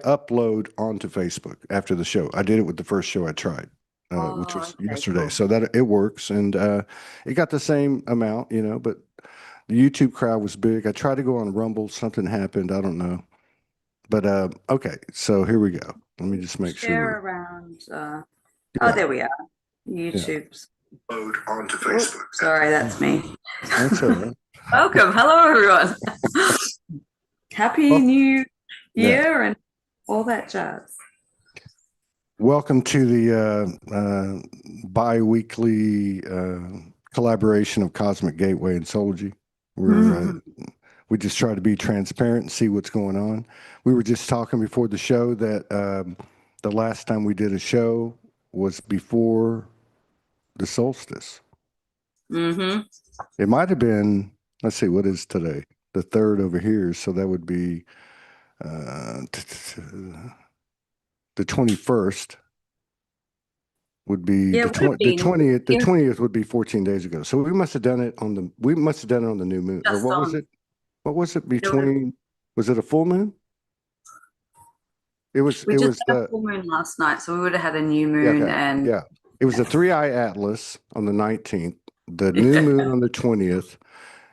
upload onto Facebook after the show. I did it with the first show I tried, which Oh, was okay, yesterday. cool. So that it works, and it got the same amount, but the YouTube crowd was big. I tried to go on Rumble, something happened. I don't know. But okay, so here we go. Let me just make sure Share around. Oh, yeah, there we are. yeah. YouTube's. Upload onto Oh, Facebook. sorry, that's me. That's all right. Welcome. Hello, everyone. Happy Well, New yeah. Year and all that jazz. Welcome to the bi-weekly collaboration of Cosmic Gateway and Soulogy. We're Mhm. we just try to be transparent and see what's going on. We were just talking before the show that the last time we did a show was before the solstice. Mhm. It might have been, let's see, what is today? The third over here, so that would be the 21st would be Yeah, the it would have the been 20th. The yeah, 20th would be 14 days ago. So we must have done it on the new moon. Or just what was on. it? What was it It was, between, was it a full moon? we It just was had a the full moon last night, so we would have had a new Yeah, moon okay. and Yeah. It was the three-eye atlas on the 19th, the new yeah. moon on the 20th,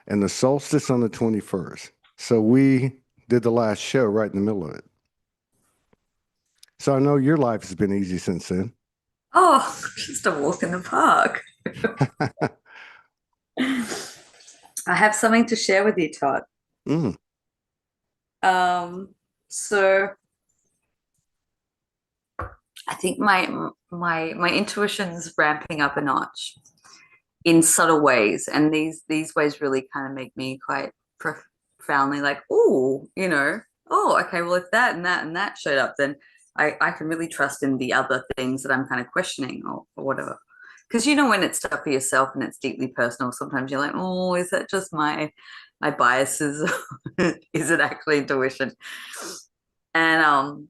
and the solstice on the 21st. So we did the last show right in the middle of it. So I know your life has been easy since then. Oh, just a walk in the park. I have something to share with you, Todd. Mm, So I think my intuition's ramping up a notch in subtle ways, and these ways really kind of make me quite profoundly like, oh, oh, okay, well, if that and that and that showed up, then I can really trust in the other things that I'm kind of questioning or whatever. Because when it's stuff for yourself and it's deeply personal, sometimes you're like, oh, is that just my biases? Is it actually intuition? And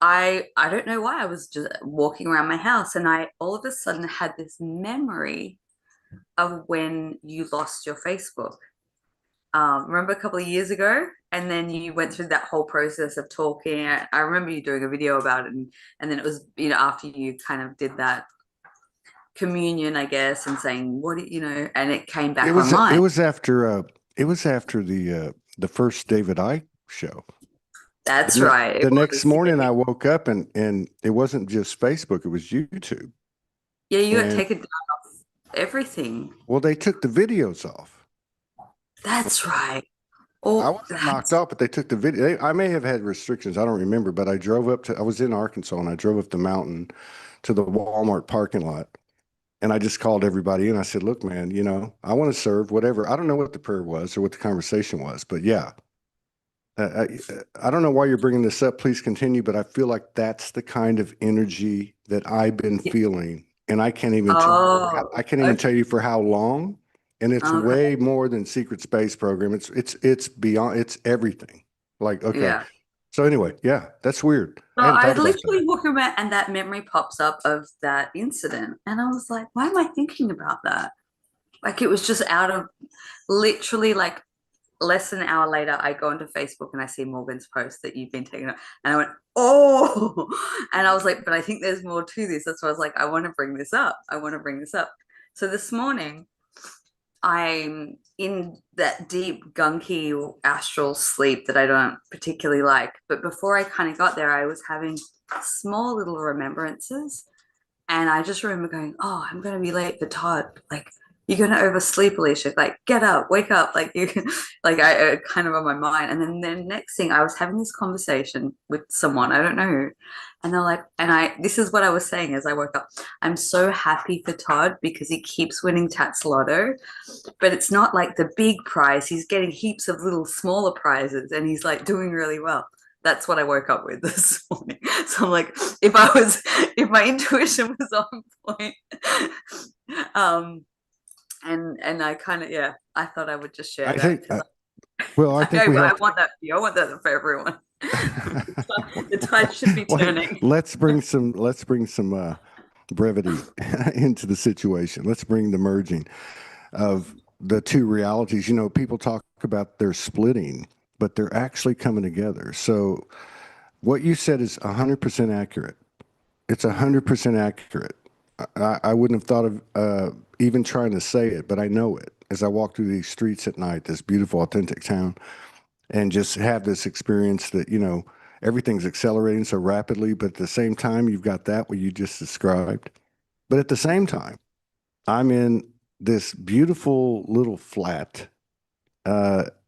I don't know why I was just walking around my house and I all of a sudden had this memory of when you lost your Facebook. Remember a couple of years ago, and then you went through that whole process of talking. I remember you doing a video about it, and then it was after you kind of did that communion, I guess, and saying and it came back it online. was after the first David Icke show. That's right. It The next was. morning I woke up and it wasn't just Facebook, it was YouTube. Yeah, you got And taken down off everything. well, they took the videos off. That's right. I Oh, wasn't knocked off, but they took the video. I may have had restrictions. I don't remember, but I was in Arkansas and I drove up the mountain to the Walmart parking lot. And I just called everybody in. I said, look, man, I want to serve whatever. I don't know what the prayer was or what the conversation was, but yeah, I don't know why you're bringing this up. Please continue. But I feel like that's the kind of energy that I've been yeah. feeling. And Oh, I can't even okay. tell you for how long. And it's Okay. way more than secret space program. It's beyond, it's everything. Like, okay. Yeah. So anyway, yeah, that's weird. So I hadn't I thought about that. literally walk around and that memory pops up of that incident. And I was like, why am I thinking about that? Like it was just out of literally like less than an hour later, I go onto Facebook and I see Morgan's post that you've been taken up. And I went, oh, and I was like, but I think there's more to this. That's why I was like, I want to bring this up. I want to bring this up. So this morning, I'm in that deep, gunky astral sleep that I don't particularly like. But before I kind of got there, I was having small little remembrances. And I just remember going, oh, I'm going to be late for Todd. Like, you're going to oversleep, Alisha. Like, get up, wake up. Like, you like, I kind of on my mind. And then the next thing, I was having this conversation with someone, I don't know who. And they're like, this is what I was saying as I woke up. I'm so happy for Todd because he keeps winning Tats Lotto, but it's not like the big prize. He's getting heaps of little smaller prizes and he's like doing really well. That's what I woke up with this morning. So I'm like, if my intuition was on point, um, and I kind of, yeah, I thought I would just share I that think, because well, I think we I have want that for you. I want that for everyone. The tide should be Well, turning. let's bring some brevity into the situation. Let's bring the merging of the two realities. People talk about they're splitting, but they're actually coming together. So what you said is 100% accurate. It's Mm, 100% accurate. I wouldn't have thought of even trying to say it, but I know it as I walk through these streets at night, this beautiful, authentic town, and just have this experience that, everything's accelerating so rapidly, but at the same time, you've got that what you just described. But at the same time, I'm in this beautiful little flat,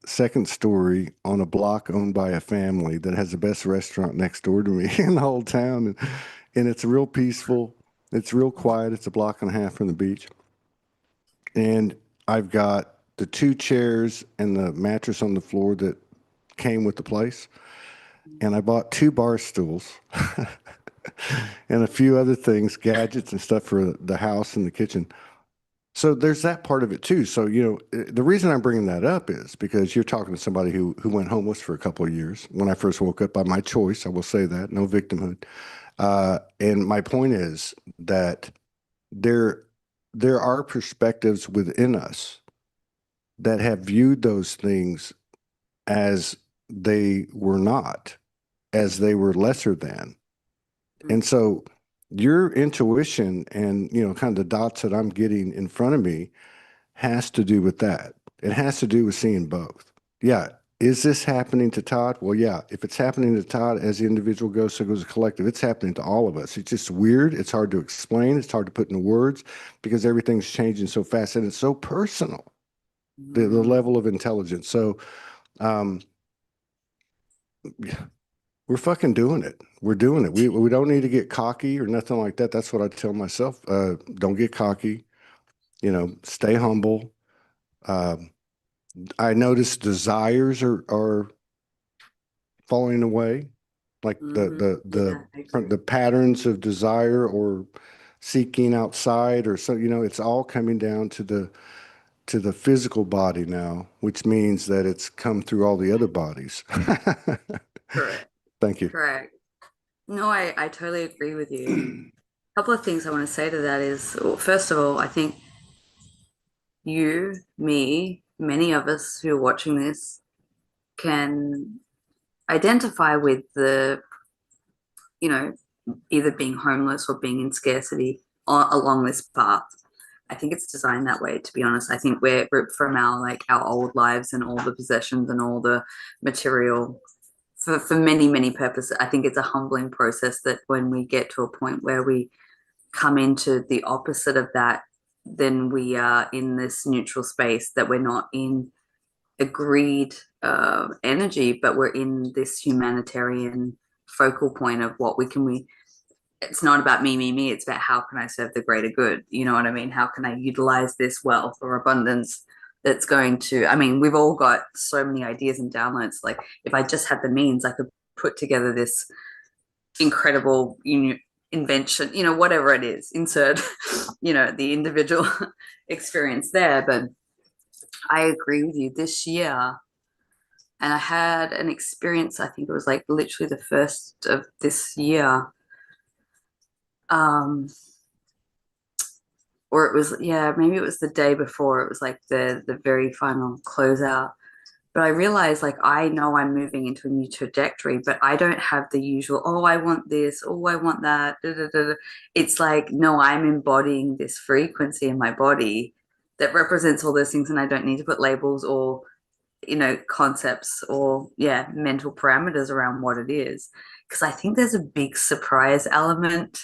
second story on a block owned by a family that has the best restaurant next door to me in the whole town. And it's real peaceful. It's real quiet. It's a block and a half from the beach. And I've got the two chairs and the mattress on the floor that came with the place. And I bought two bar stools and a few other things, gadgets and stuff for the house and the kitchen. So there's that part of it too. So, the reason I'm bringing that up is because you're talking to somebody who went homeless for a couple of years. When I first woke up by my choice, I will say that, no victimhood. And my point is that there there are perspectives within us that have viewed those things as they were not, as they were lesser than. mm, And so your intuition and, kind of the dots that I'm getting in front of me has to do with that. It has to do with seeing both. Yeah. Is this happening to Todd? Well, yeah. If it's happening to Todd as the individual goes, so goes the collective. It's happening to all of us. It's just weird. It's hard to explain. It's hard to put into words because everything's changing so fast and it's so personal, the mm. level of intelligence. So, um, we're fucking doing it. We're doing it. We don't need to get cocky or nothing like that. That's what I tell myself. Don't get cocky. Stay humble. Um, I notice desires are falling away, like Yeah, I agree. the patterns of desire or seeking outside or so. It's all coming down to the physical body now, which means that it's come through all the other bodies. Correct. Thank you. Correct. No, I totally agree with you. A couple of things I want to say to that is, well, first of all, I think you, me, many of us who are watching this can identify with you know, either being homeless or being in scarcity along this path. I think it's designed that way, to be honest. I think we're ripped from our old lives and all the possessions and all the material for many, many purposes. I think it's a humbling process that when we get to a point where we come into the opposite of that, then we are in this neutral space that we're not in agreed energy, but we're in this humanitarian focal point of what we it's not about me, it's about how can I serve the greater good, you know what I mean? How can I utilize this wealth or abundance that's going to, I mean, we've all got so many ideas and downloads. Like if I just had the means, I could put together this incredible invention, whatever it is, insert the individual experience there. But I agree with you. This year, and I had an experience, I think it was like literally the first of this year. Um, or it was, yeah, maybe it was the day before. It was like the very final closeout. But I realized like I know I'm moving into a new trajectory, but I don't have the usual, oh, I want this, oh, I want that. Da, da, da, da. It's like, no, I'm embodying this frequency in my body that represents all those things, and I don't need to put labels or concepts or mental parameters around what it is, because I think there's a big surprise element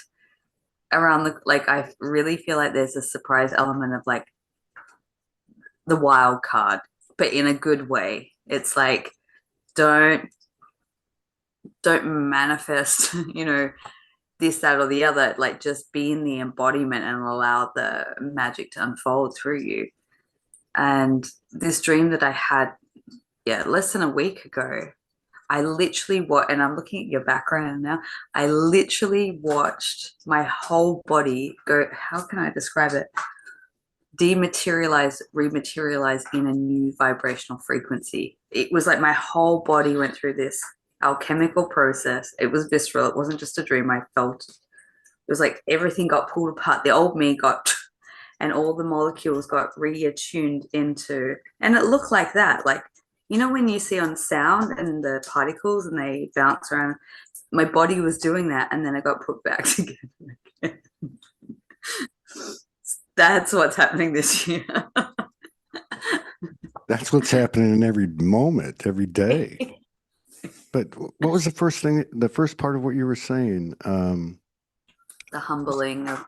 around the, like, I really feel like there's a surprise element of like the wild card, but in a good way. It's like, don't manifest this, that, or the other. Like, just be in the embodiment and allow the magic to unfold through you. And this dream that I had, less than a week ago, I literally and I'm looking at your background now. I literally watched my whole body go, how can I describe it? Dematerialize, rematerialize in a new vibrational frequency. It was like my whole body went through this alchemical process. It was visceral. It wasn't just a dream. I felt it was like everything got pulled apart. The old me got, and all the molecules got reattuned into, and it looked like that. Like You know when you see on sound and the particles and they bounce around? My body was doing that, and then I got put back together. That's what's happening this year. That's what's happening in every moment, every day. But what was the first thing, the first part of what you were saying? The humbling of,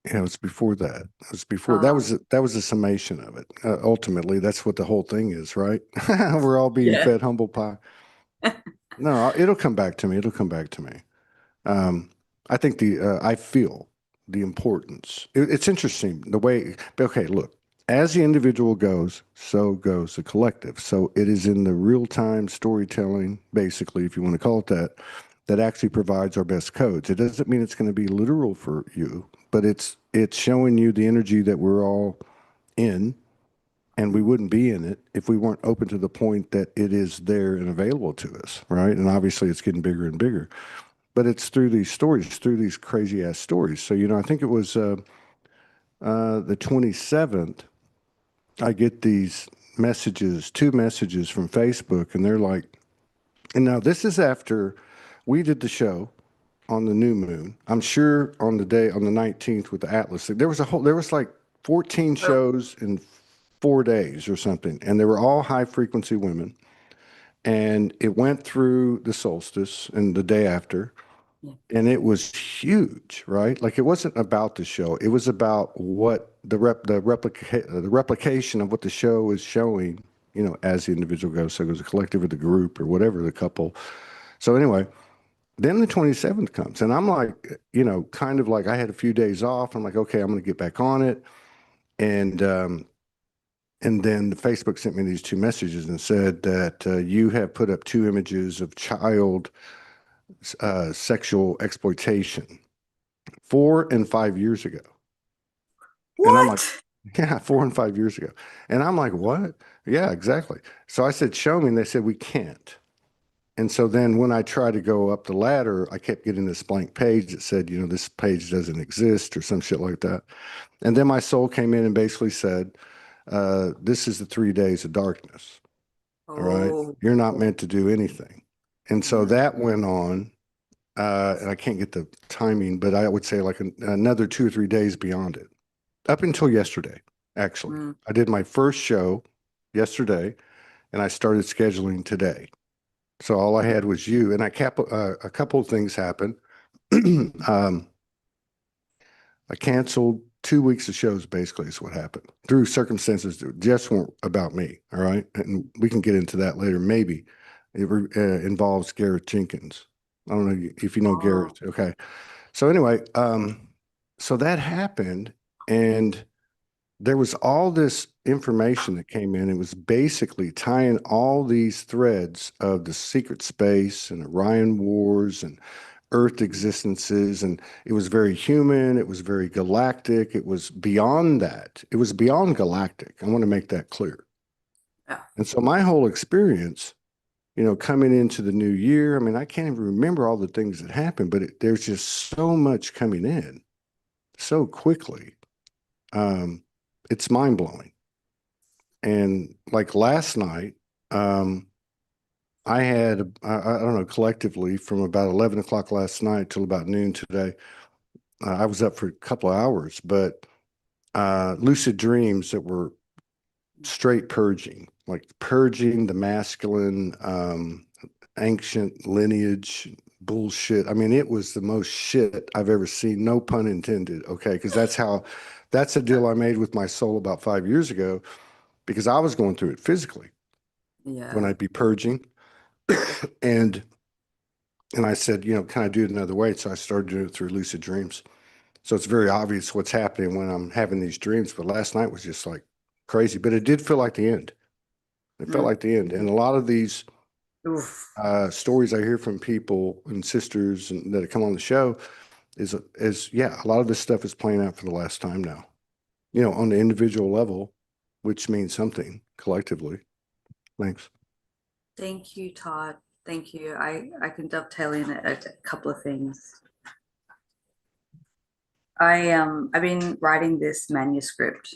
Yeah, it was before that. It was before oh, that was a summation of it. Ultimately, that's what the whole thing is, right? We're all being yeah. fed humble pie. No, it'll come back to me. It'll come back to me. Um, I think I feel the importance. It's interesting the way. Okay, look, as the individual goes, so goes the collective. So it is in the real time storytelling, basically, if you want to call it that, that actually provides our best codes. It doesn't mean it's going to be literal for you, but it's showing you the energy that we're all in, and we wouldn't be in it if we weren't open to the point that it is there and available to us, right? And obviously, it's getting bigger and bigger, but it's through these stories, through these crazy ass stories. So, I think it was the 27th, I get these messages, two messages from Facebook, and they're like, and now this is after we did the show on the new moon. I'm sure on the day, on the 19th with the Atlas, there was like 14 Oh, shows in 4 days or something, and they were all high frequency women. And it went through the solstice and the day after. yeah. And it was huge, right? Like it wasn't about the show. It was about what the replication of what the show is showing, as the individual goes. So it goes a collective or the group or whatever, the couple. So anyway, then the 27th comes and I'm like, kind of like I had a few days off. I'm like, okay, I'm going to get back on it. And, and then Facebook sent me these two messages and said that you have put up two images of child sexual exploitation 4 and 5 years ago. And I'm like, What? yeah, 4 and 5 years ago. And I'm like, what? Yeah, exactly. So I said, show me. And they said, we can't. And so then when I tried to go up the ladder, I kept getting this blank page that said, this page doesn't exist or some shit like that. And then my soul came in and basically said, this is the 3 days of darkness. All right. Oh, You're not meant to do anything. And so yeah. that went on. And I can't get the timing, but I would say like another 2 or 3 days beyond it. Up until yesterday, actually. Mm, I did my first show yesterday and I started scheduling today. So all I had was you, and a couple of things happened. um, I canceled 2 weeks of shows, basically, is what happened through circumstances that just weren't about me. All right. And we can get into that later. Maybe involves Garrett Jenkins. I don't know if you know oh, Garrett. Okay. So anyway, so that happened, and there was all this information that came in. It was basically tying all these threads of the secret space and Orion Wars and Earth existences. And it was very human. It was very galactic. It was beyond that. It was beyond galactic. I want to make that clear. yeah. And so my whole experience, coming into the new year, I mean, I can't even remember all the things that happened, but there's just so much coming in so quickly. Um, it's mind blowing. And like last night, um, I don't know, collectively from about 11 o'clock last night till about noon today, I was up for a couple of hours, but lucid dreams that were straight purging, like purging the masculine, ancient lineage bullshit. I mean, it was the most shit I've ever seen, no pun intended. Okay. Because that's a deal I made with my soul about 5 years ago because I was going through it physically when Yeah. I'd be purging. and and I said, can I do it another way? So I started doing it through lucid dreams. So it's very obvious what's happening when I'm having these dreams. But last night was just like crazy. But it did feel like the end. It felt Mm. like the end. And a lot of these Oof. stories I hear from people and sisters that come on the show is yeah, a lot of this stuff is playing out for the last time now. On the individual level, which means something collectively. Thanks. Thank you, Todd. Thank you. I can dovetail in a couple of things. I've been writing this manuscript,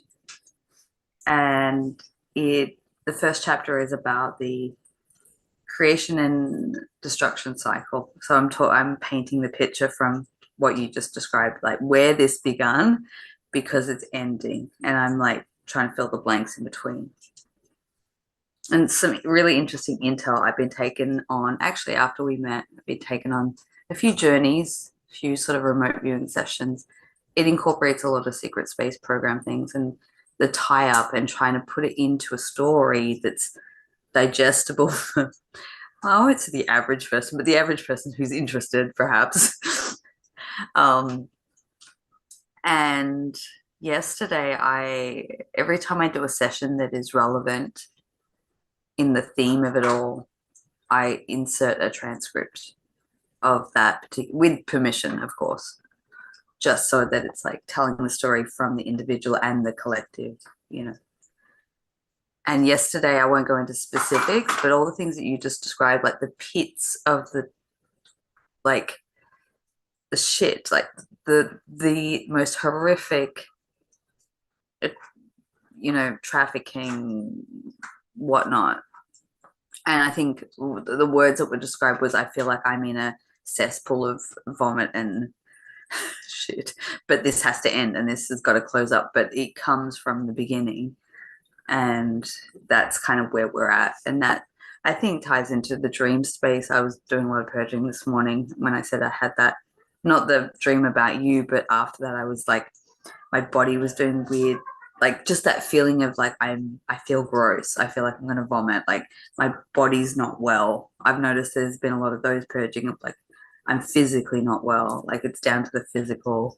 and the first chapter is about the creation and destruction cycle. So I'm painting the picture from what you just described, like where this begun, because it's ending, and I'm like trying to fill the blanks in between. And some really interesting intel I've been taken on. Actually, after we met, I've been taken on a few journeys, a few sort of remote viewing sessions. It incorporates a lot of secret space program things and the tie up and trying to put it into a story that's digestible for, oh, it's the average person, but the average person who's interested, perhaps. um, and yesterday, every time I do a session that is relevant in the theme of it all, I insert a transcript of that particular, with permission, of course, just so that it's like telling the story from the individual and the collective, you know. And yesterday, I won't go into specifics, but all the things that you just described, like the pits of like the shit, like the most horrific, trafficking, whatnot. And I think the words that were described was, I feel like I'm in a cesspool of vomit and shit, but this has to end and this has got to close up. But it comes from the beginning, and that's kind of where we're at. And that, I think, ties into the dream space. I was doing a lot of purging this morning when I said I had that, not the dream about you, but after that I was like, my body was doing weird, like just that feeling of like I feel gross. I feel like I'm gonna vomit. Like my body's not well. I've noticed there's been a lot of those purging of like I'm physically not well. Like it's down to the physical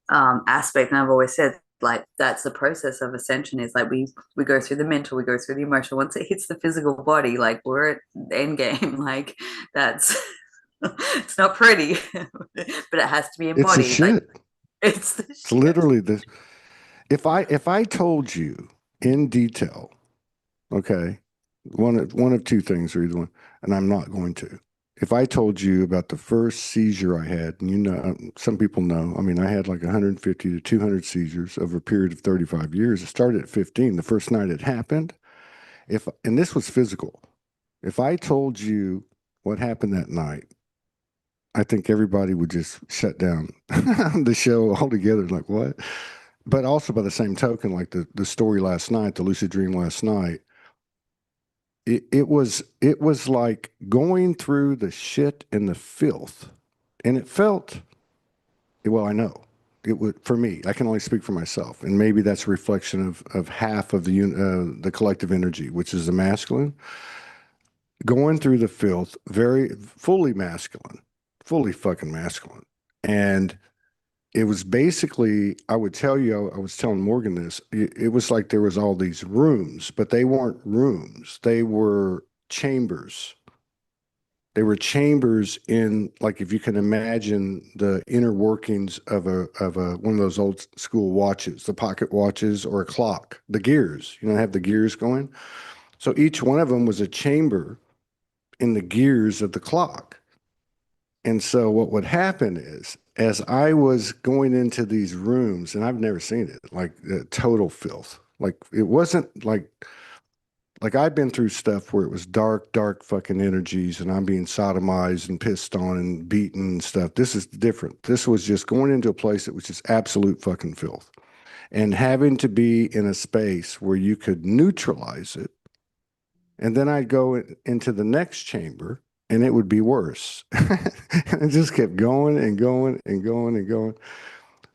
aspect. And I've always said like that's the process of ascension, is like we go through the mental, we go through the emotional. Once it hits the physical body, like we're at the end game. Like that's it's not pretty, but it has to be It's the embodied. Like shit. it's the It's shit. literally the. If I told you in detail, okay, one of two things, or either one, and I'm not going to. If I told you about the first seizure I had, and some people know, I mean, I had like 150 to 200 seizures over a period of 35 years. It started at 15. The first night it happened, and this was physical. If I told you what happened that night, I think everybody would just shut down the show altogether. Like, what? But also by the same token, like the story last night, the lucid dream last night, it was like going through the shit and the filth, and it felt, well, I know it would, for me. I can only speak for myself, and maybe that's a reflection of half of the collective energy, which is the masculine, going through the filth, very fully masculine, fully fucking masculine, and it was basically, I would tell you, I was telling Morgan this, it was like there was all these rooms, but they weren't rooms. They were chambers. They were chambers in, like, if you can imagine the inner workings of a one of those old school watches, the pocket watches or a clock, the gears, have the gears going. So each one of them was a chamber in the gears of the clock. And so what would happen is, as I was going into these rooms, and I've never seen it, like total filth. Like it wasn't like I've been through stuff where it was dark, dark fucking energies, and I'm being sodomized and pissed on and beaten and stuff. This is different. This was just going into a place that was just absolute fucking filth, and having to be in a space where you could neutralize it. And then I'd go into the next chamber and it would be worse. And it just kept going and going and going and going.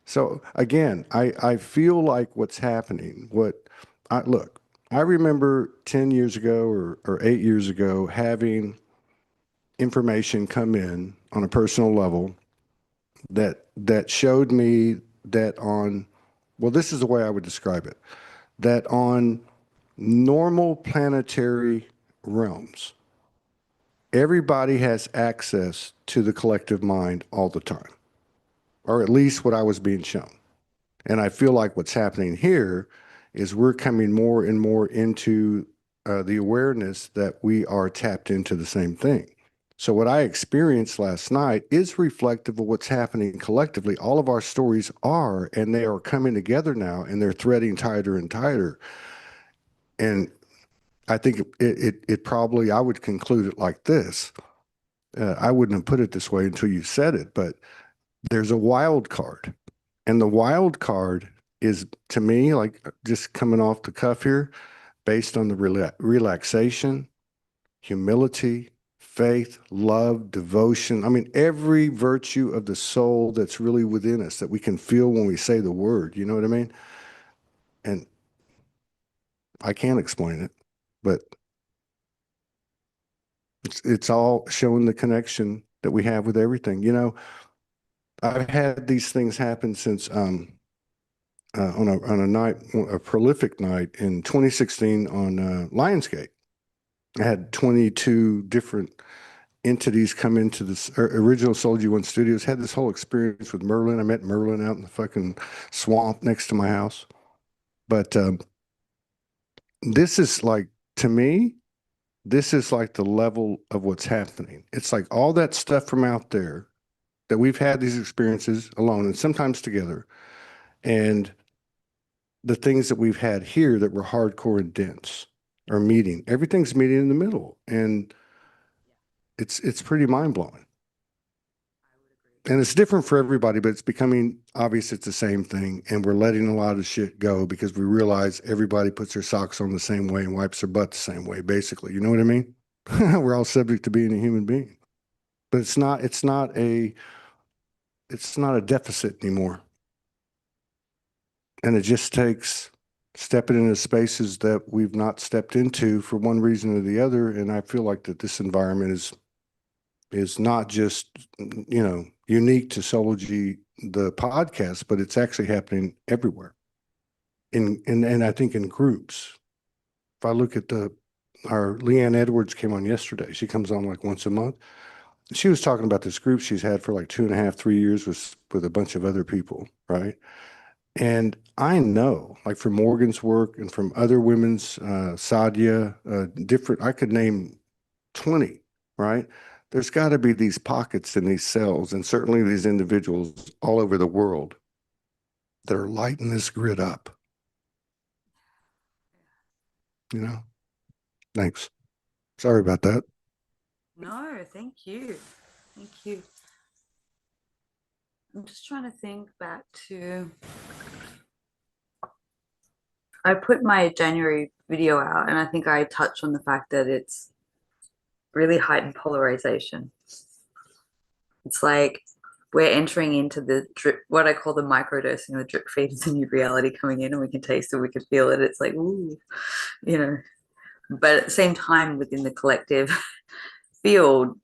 So again, I feel like what's happening, look, I remember 10 years ago or 8 years ago having information come in on a personal level that showed me that well, this is the way I would describe it, that on normal planetary realms, everybody has access to the collective mind all the time, or at least what I was being shown. And I feel like what's happening here is we're coming more and more into the awareness that we are tapped into the same thing. So what I experienced last night is reflective of what's happening collectively. All of our stories are, and they are coming together now, and they're threading tighter and tighter. And I think it probably, I would conclude it like this. I wouldn't have put it this way until you said it, but there's a wild card. And the wild card is, to me, like just coming off the cuff here, based on the relaxation, humility, faith, love, devotion. I mean, every virtue of the soul that's really within us that we can feel when we say the word. You know what I mean? And I can't explain it, but it's all showing the connection that we have with everything. You know, I've had these things happen since on a night, a prolific night in 2016 on Lionsgate. I had 22 different entities come into this original Soulogy One Studios. Had this whole experience with Merlin. I met Merlin out in the fucking swamp next to my house. But this is like, to me, this is like the level of what's happening. It's like all that stuff from out there that we've had these experiences alone and sometimes together, and the things that we've had here that were hardcore and dense are meeting. Everything's meeting in the middle, and it's pretty mind blowing. And it's different for everybody, but it's becoming obvious it's the same thing. And we're letting a lot of shit go because we realize everybody puts their socks on the same way and wipes their butt the same way, basically. You know what I mean? We're all subject to being a human being. But it's not a deficit anymore. And it just takes stepping into spaces that we've not stepped into for one reason or the other. And I feel like that this environment is not just, you know, unique to Soulogy, the podcast, but it's actually happening everywhere. And I think in groups. If I look at our Leanne Edwards came on yesterday. She comes on like once a month. She was talking about this group she's had for like 2.5, 3 years with a bunch of other people, right? And I know, like from Morgan's work and from other women's, Sadia, different, I could name 20, right? There's got to be these pockets in these cells, and certainly these individuals all over the world that are lighting this grid up. You know? Thanks. Sorry about that. No, thank you. Thank you. I'm just trying to think back to, I put my January video out, and I think I touched on the fact that it's really heightened polarization. It's like we're entering into the drip, what I call the microdosing, the drip feed is a new reality coming in, and we can taste it, we can feel it. It's like, ooh, you know. But at the same time, within the collective field,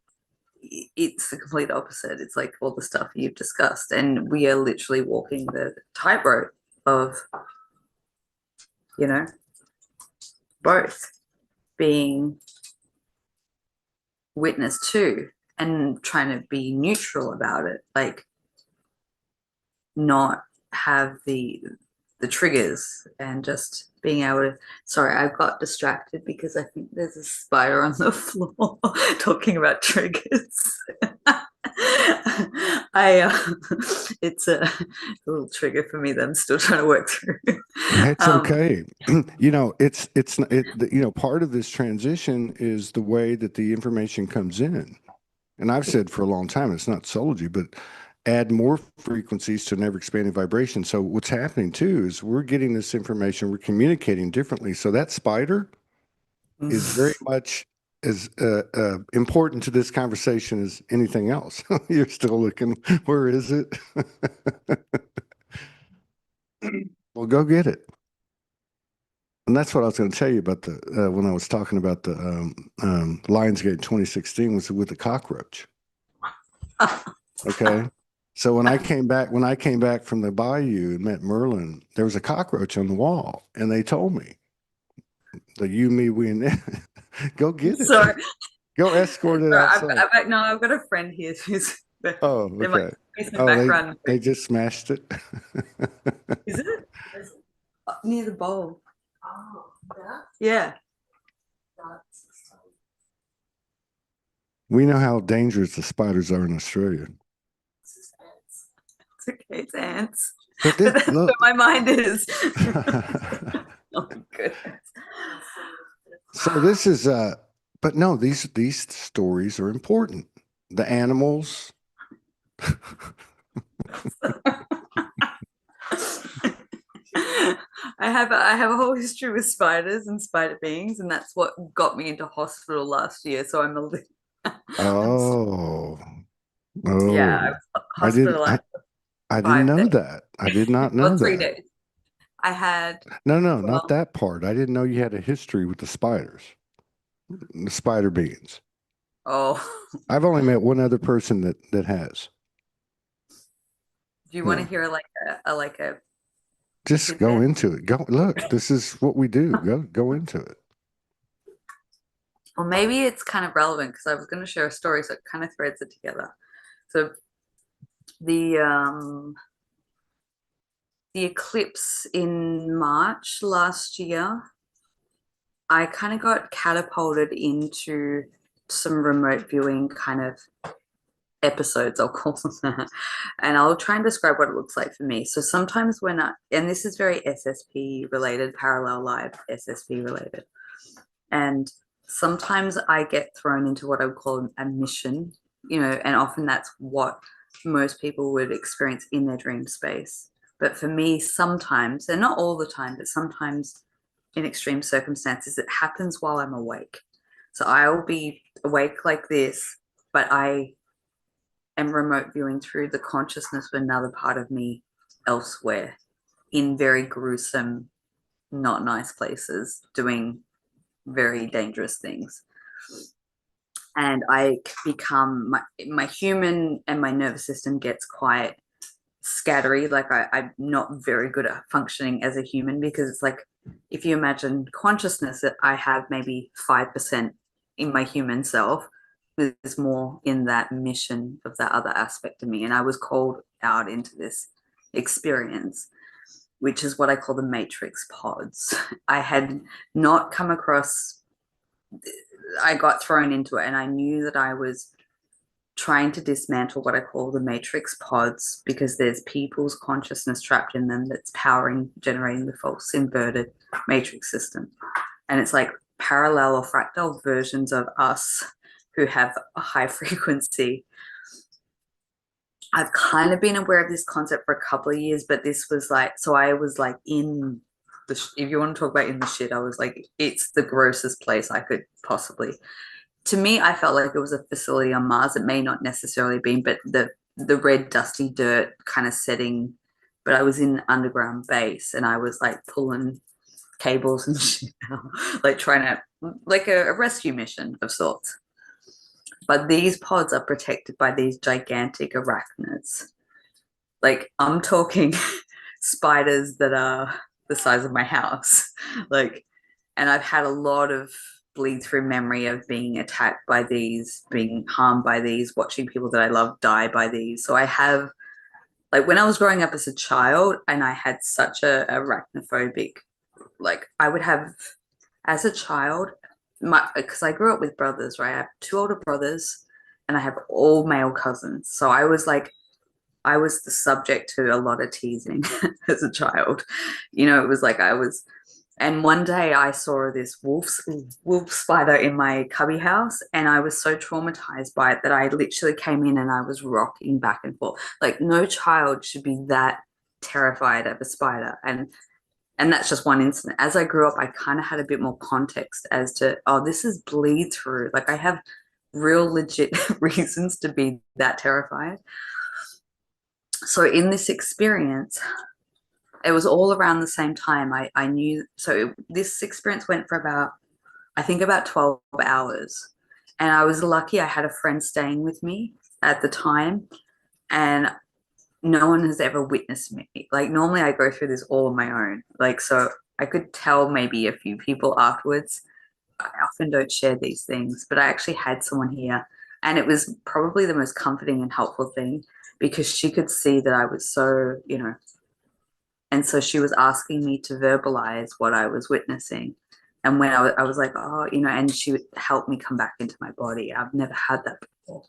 it's the complete opposite. It's like all the stuff you've discussed, and we are literally walking the tightrope of, you know, both being witness to and trying to be neutral about it, like not have the triggers, and just being able to, sorry, I got distracted because I think there's a spider on the floor talking about triggers. It's a little trigger for me that I'm still trying to work through. It's okay. You know, you know, part of this transition is the way that the information comes in. And I've said for a long time, it's not Soulogy, but add more frequencies to an ever expanding vibration. So what's happening too is we're getting this information, we're communicating differently. So that spider is very much as important to this conversation as anything else. You're still looking, where is it? Well, go get it. And that's what I was going to tell you about the when I was talking about the Lionsgate 2016 was with the cockroach. Okay. So when I came back from the bayou and met Merlin, there was a cockroach on the wall, and they told me the you, me, we, and go get it. Sorry. Go escort it outside. I've got a friend here who's Oh, okay. They just smashed it. Is it? Near the bowl. Oh, yeah. We know how dangerous the spiders are in Australia. It's okay, it's ants. But this, that's look. where my mind is. Oh my goodness. So this is but no, these stories are important. The animals. I have a whole history with spiders and spider beings, and that's what got me into hospital last year. So I'm a little, Oh, yeah, I oh. was I didn't hospitalized for I didn't 5 days know that. I did not or know three that. days. I had, No, no, not well, that part. I didn't know you had a history with the spiders, the spider beings. oh, I've only met one other person that has. do you want to Yeah. hear like a Just go tidbit? into it. Go look, this is what we do. Go into it. Or maybe it's kind of relevant because I was going to share a story, so it kind of threads it together. So the um the eclipse in March last year, I kind of got catapulted into some remote viewing kind of episodes, I'll call them that. And I'll try and describe what it looks like for me. So sometimes and this is very SSP related, parallel live SSP related. And sometimes I get thrown into what I would call a mission, and often that's what most people would experience in their dream space. But for me, sometimes, and not all the time, but sometimes in extreme circumstances, it happens while I'm awake. So I'll be awake like this, but I am remote viewing through the consciousness of another part of me elsewhere in very gruesome, not nice places, doing very dangerous things. And I become my human and my nervous system gets quite scattery. Like I'm not very good at functioning as a human because it's like if you imagine consciousness that I have maybe 5% in my human self, there's more in that mission of that other aspect of me. And I was called out into this experience, which is what I call the matrix pods. I had not come across, I got thrown into it and I knew that I was trying to dismantle what I call the matrix pods because there's people's consciousness trapped in them that's powering, generating the false inverted matrix system. And it's like parallel or fractal versions of us who have a high frequency. I've kind of been aware of this concept for a couple of years, but this was like, so I was like in if you want to talk about in the shit, I was like, it's the grossest place I could possibly. To me, I felt like it was a facility on Mars. It may not necessarily be, but the red dusty dirt kind of setting. But I was in the underground base and I was like pulling cables and shit out, like trying to like a rescue mission of sorts. But these pods are protected by these gigantic arachnids. Like I'm talking spiders that are the size of my house. Like, and I've had a lot of bleed through memory of being attacked by these, being harmed by these, watching people that I love die by these. So I have, like, when I was growing up as a child and I had such a arachnophobic, like, I would have, as a child, because I grew up with brothers, right? I have two older brothers and I have all male cousins. So I was like, I was the subject to a lot of teasing as a child. It was like I was, and one day I saw this wolf spider in my cubby house, and I was so traumatized by it that I literally came in and I was rocking back and forth. Like no child should be that terrified of a spider, and that's just one incident. As I grew up, I kind of had a bit more context as to, oh, this is bleed through. Like I have real legit reasons to be that terrified. So in this experience, it was all around the same time. I knew, so this experience went for I think about 12 hours. And I was lucky I had a friend staying with me at the time. And no one has ever witnessed me. Like normally I go through this all on my own. Like, so I could tell maybe a few people afterwards. I often don't share these things, but I actually had someone here. And it was probably the most comforting and helpful thing because she could see that I was so, and so she was asking me to verbalize what I was witnessing. And when I was like, oh, and she would help me come back into my body. I've never had that before.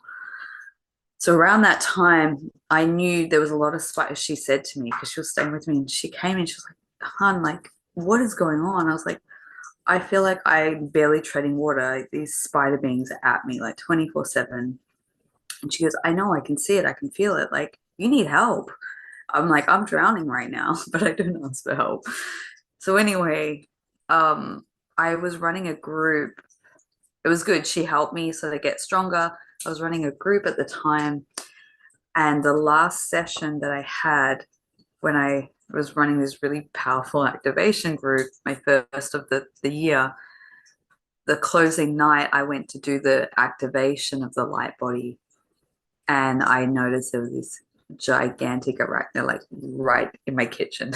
So around that time, I knew there was a lot of spiders. She said to me, because she was staying with me, and she came and she was like, "Hun, like, what is going on?" I was like, I feel like I'm barely treading water. Like, these spider beings are at me like 24/7. And she goes, I know, I can see it, I can feel it. Like, you need help. I'm like, I'm drowning right now, but I don't ask for help. So anyway, um, I was running a group. It was good. She helped me so to get stronger. I was running a group at the time, and the last session that I had when I was running this really powerful activation group, my first of the year, the closing night, I went to do the activation of the light body, and I noticed there was this gigantic arachne like right in my kitchen,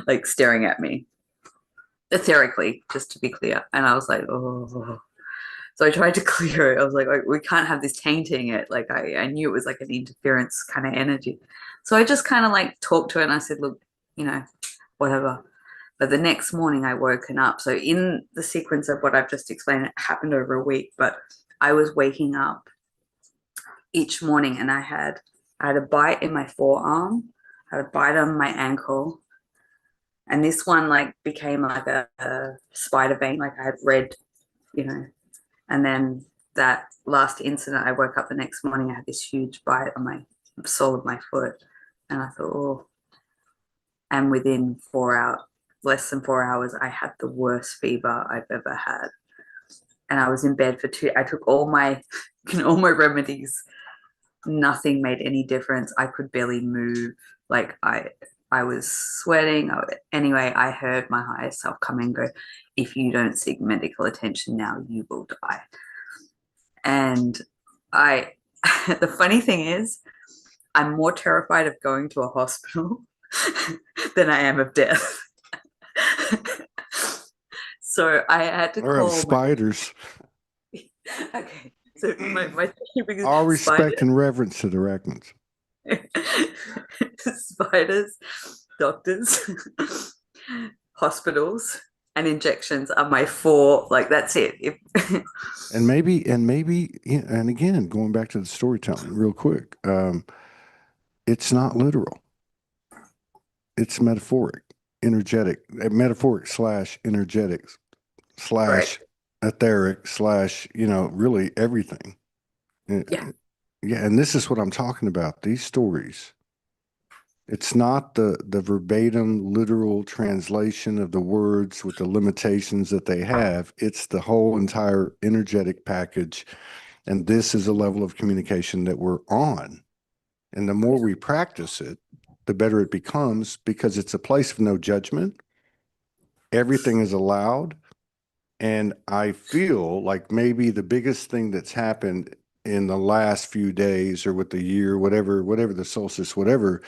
like staring at me etherically, just to be clear. And I was like, oh. So I tried to clear it. I was like, we can't have this tainting it. Like I knew it was like an interference kind of energy. So I just kind of like talked to it and I said, look, you know, whatever. But the next morning I woken up. So in the sequence of what I've just explained, it happened over a week, but I was waking up each morning and I had a bite in my forearm, I had a bite on my ankle, and this one like became like a spider vein, like I had red, you know, and then that last incident, I woke up the next morning, I had this huge bite on my sole of my foot, and I thought, oh, and within 4 hours, less than 4 hours, I had the worst fever I've ever had. And I was in bed for I took all my, all my remedies. Nothing made any difference. I could barely move. Like I was sweating. Anyway, I heard my higher self come and go, if you don't seek medical attention now, you will die. And I, the funny thing is, I'm more terrified of going to a hospital than I am of death. So I had to Or of call my, spiders. okay. So my thinking is All respect spiders, and reverence to the arachnids. spiders, doctors, hospitals, and injections are my four. Like that's it. And again, going back to the storytelling real quick, it's not literal. It's metaphoric, energetic, metaphoric slash energetics Right. slash etheric slash, really everything. Yeah. Yeah, and this is what I'm talking about. These stories, it's not the verbatim literal translation of the words with the limitations that they have. It's the whole entire energetic package. And this is a level of communication that we're on. And the more we practice it, the better it becomes because it's a place of no judgment. Everything is allowed. And I feel like maybe the biggest thing that's happened in the last few days or with the year, whatever the solstice, whatever,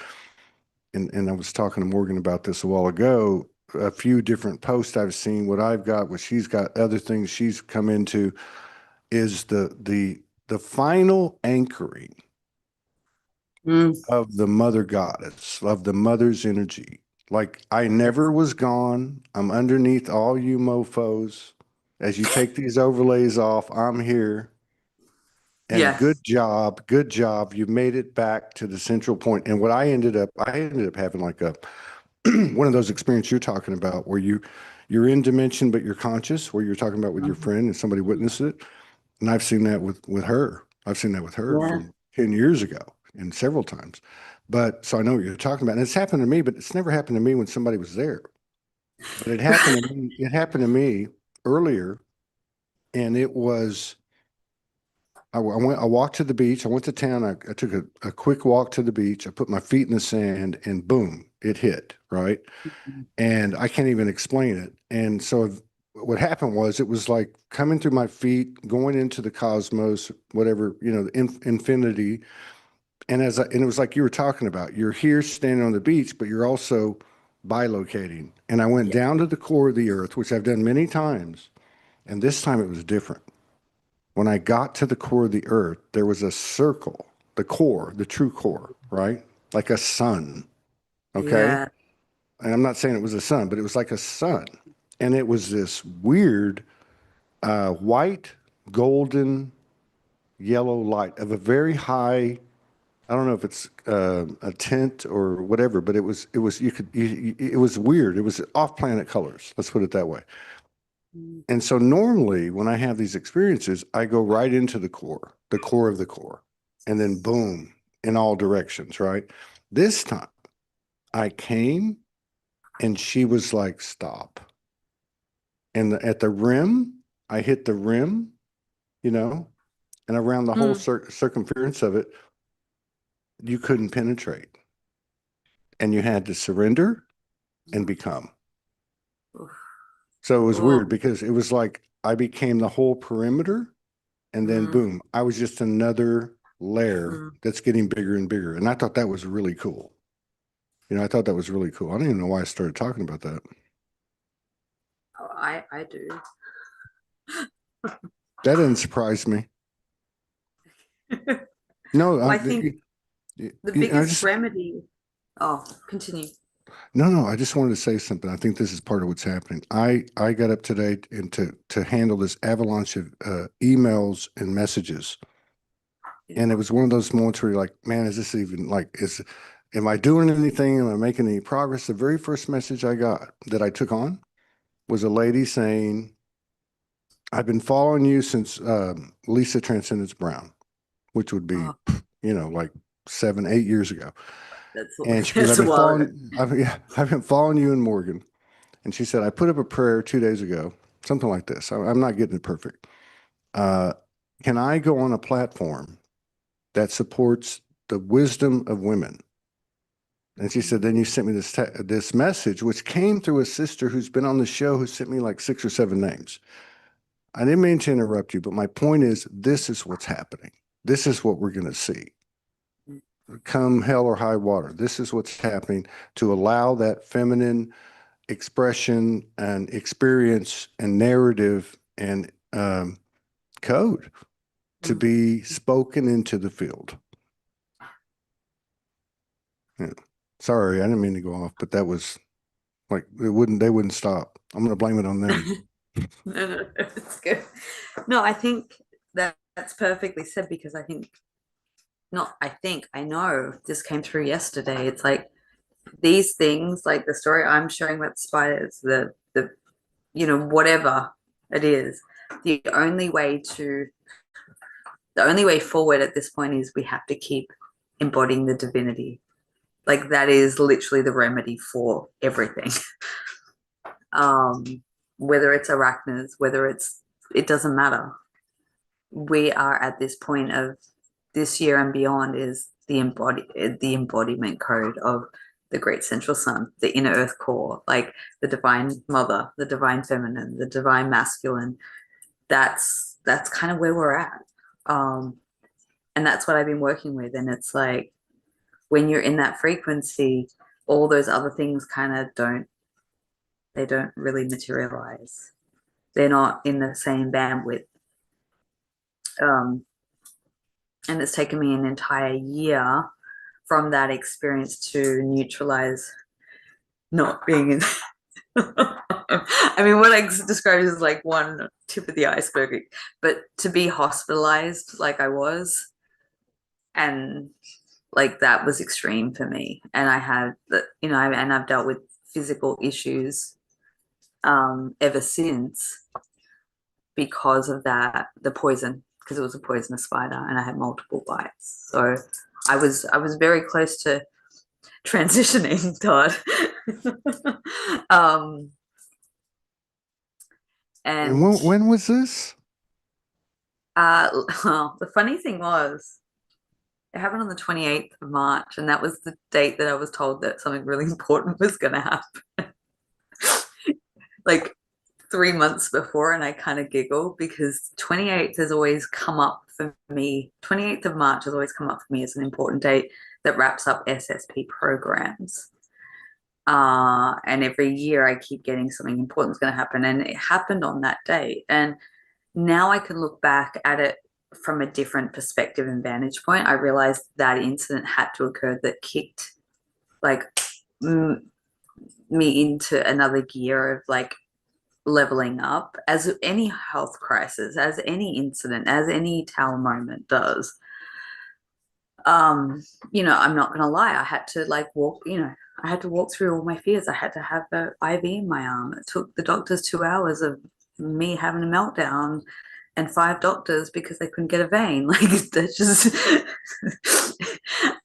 and I was talking to Morgan about this a while ago, a few different posts I've seen, what I've got, what she's got, other things she's come into is the final anchoring Mm, of the mother goddess, of the mother's energy. Like I never was gone. I'm underneath all you mofos. As you take these overlays off, I'm here. And yeah. good job, good job. You made it back to the central point. And what I ended up having like a one of those experiences you're talking about where you're in dimension, but you're conscious, where you're talking about with your Mhm. friend and somebody witnessed it. And I've seen that with her. I've seen that with her Yeah. from 10 years ago and several times. But so I know what you're talking about. And it's happened to me, but it's never happened to me when somebody was there. But it happened to me earlier. And it was I walked to the beach. I went to town. I took a quick walk to the beach. I put my feet in the sand and boom, it hit, right? And I can't even explain it. And so what happened was it was like coming through my feet, going into the cosmos, whatever, the infinity. And it was like you were talking about, you're here standing on the beach, but you're also bilocating. And I went Yeah. down to the core of the earth, which I've done many times. And this time it was different. When I got to the core of the earth, there was a circle, the core, the true core, right? Like a sun. Okay. Yeah. And I'm not saying it was a sun, but it was like a sun. And it was this weird white, golden, yellow light of a very high, I don't know if it's a tint or whatever, but it was weird. It was off planet colors. Let's put it that way. Mm. And so normally when I have these experiences, I go right into the core of the core, and then boom, in all directions, right? This time I came and she was like, stop. And at the rim, I hit the rim, you know, and around the whole Mm. circumference of it, you couldn't penetrate. And you had to surrender and become. Oof. So it was Oh. weird because it was like I became the whole perimeter, and then Mm. boom, I was just another layer Mm. that's getting bigger and bigger. And I thought that was really cool. I thought that was really cool. I don't even know why I started talking about that. Oh, I do. That didn't surprise me. No, Well, I think the I biggest just remedy. Oh, continue. no. I just wanted to say something. I think this is part of what's happening. I got up today and to handle this avalanche of emails and messages, Yeah. and it was one of those moments where you're like, man, is this even like am I doing anything? Am I making any progress? The very first message I got that I took on was a lady saying, I've been following you since Lisa Transcendence Brown, which would be, Oh, like 7, 8 years ago. that's And she goes, that's a while ago. Yeah, I've been following you and Morgan. And she said, I put up a prayer 2 days ago, something like this. I'm not getting it perfect. Uh, can I go on a platform that supports the wisdom of women? And she said, then you sent me this message, which came through a sister who's been on the show who sent me like 6 or 7 names. I didn't mean to interrupt you, but my point is this is what's happening. This is what we're going to see. Come hell or high water. This is what's happening to allow that feminine expression and experience and narrative and code to Mm. be spoken into the field. Yeah. Sorry, I didn't mean to go off, but that was like they wouldn't stop. I'm going to blame it on them. No, it's good. No, I think that's perfectly said because I think not. I know this came through yesterday. It's like these things, like the story I'm sharing about spiders, the whatever it is, the only way to the only way forward at this point is we have to keep embodying the divinity. Like that is literally the remedy for everything. um, whether it's arachnids, it doesn't matter. We are at this point of this year and beyond is the embodiment code of the great central sun, the inner earth core, like the divine mother, the divine feminine, the divine masculine. That's kind of where we're at. Um, and that's what I've been working with. And it's like when you're in that frequency, all those other things kind of don't really materialize. They're not in the same bandwidth. Um, and it's taken me an entire year from that experience to neutralize not being in. I mean, what I described is like one tip of the iceberg, but to be hospitalized like I was, and like that was extreme for me. And I had and I've dealt with physical issues ever since because of that, the poison, because it was a poisonous spider and I had multiple bites. So I was very close to transitioning, Todd. um, And and when was this? well, the funny thing was, it happened on the 28th of March, and that was the date that I was told that something really important was going to happen. Like 3 months before, and I kind of giggle because 28th has always come up for me. 28th of March has always come up for me as an important date that wraps up SSP programs. And every year I keep getting something important is going to happen, and it happened on that date. And now I can look back at it from a different perspective and vantage point. I realized that incident had to occur that kicked like me into another gear of like leveling up, as any health crisis, as any incident, as any tower moment does. um I'm not gonna lie, I had to like walk, I had to walk through all my fears. I had to have the IV in my arm. It took the doctors 2 hours of me having a meltdown and 5 doctors because they couldn't get a vein. Like that's just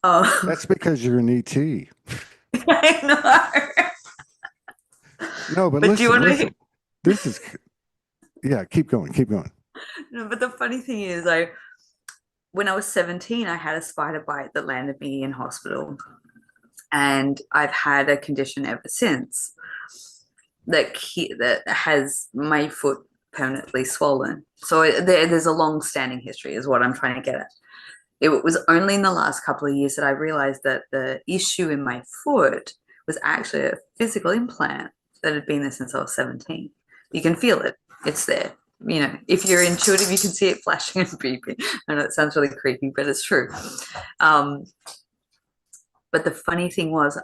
oh That's because you're an ET. I know. No, but But do you listen, want to listen. This is, yeah, keep going, keep going. no, but the funny thing is when I was 17, I had a spider bite that landed me in hospital. And I've had a condition ever since that has my foot permanently swollen. So there's a long-standing history, is what I'm trying to get at. It was only in the last couple of years that I realized that the issue in my foot was actually a physical implant that had been there since I was 17. You can feel it; it's there. You know, if you're intuitive, you can see it flashing and beeping. I know it sounds really creepy, but it's true. Um, but the funny thing was,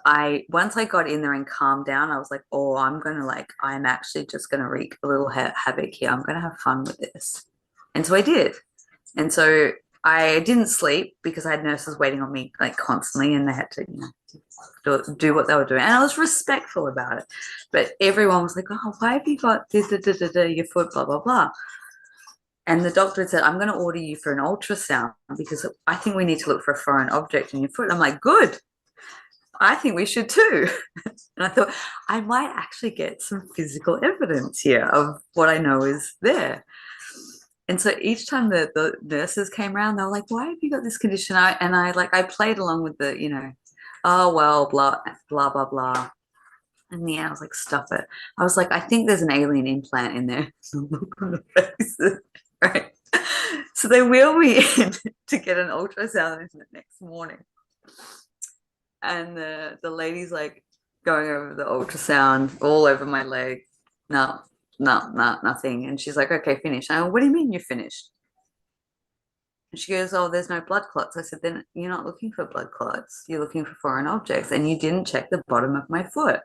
once I got in there and calmed down, I was like, oh, I'm actually just gonna wreak a little havoc here. I'm gonna have fun with this. And so I did. And so I didn't sleep because I had nurses waiting on me like constantly, and they had to, do what they were doing. And I was respectful about it. But everyone was like, oh, why have you got your foot, blah, blah, blah. And the doctor had said, I'm going to order you for an ultrasound because I think we need to look for a foreign object in your foot. I'm like, good. I think we should too. And I thought, I might actually get some physical evidence here of what I know is there. And so each time the nurses came around, they were like, why have you got this condition? I played along with oh, well, blah, blah, blah, blah. And yeah, I was like, stuff it. I was like, I think there's an alien implant in there. Look on the faces, right? So they wheeled me in to get an ultrasound the next morning. And the lady's like going over the ultrasound all over my leg. No, no, no, nothing. And she's like, okay, finish. I go, what do you mean you're finished? And she goes, oh, there's no blood clots. I said, then you're not looking for blood clots. You're looking for foreign objects. And you didn't check the bottom of my foot.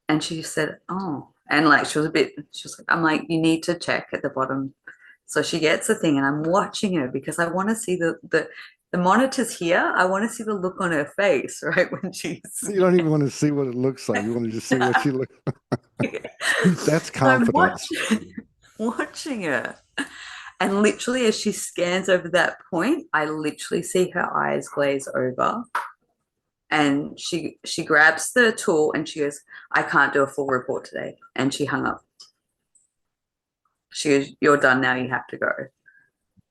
And she said, oh. And like she was like, I'm like, you need to check at the bottom. So she gets the thing and I'm watching her because I want to see the monitor's here. I want to see the look on her face, right? When she's You don't even want to see what it looks like. You want to just see what she looks. That's So I'm confidence. watching her. And literally, as she scans over that point, I literally see her eyes glaze over. And she grabs the tool and she goes, I can't do a full report today. And she hung up. She goes, you're done now. You have to go.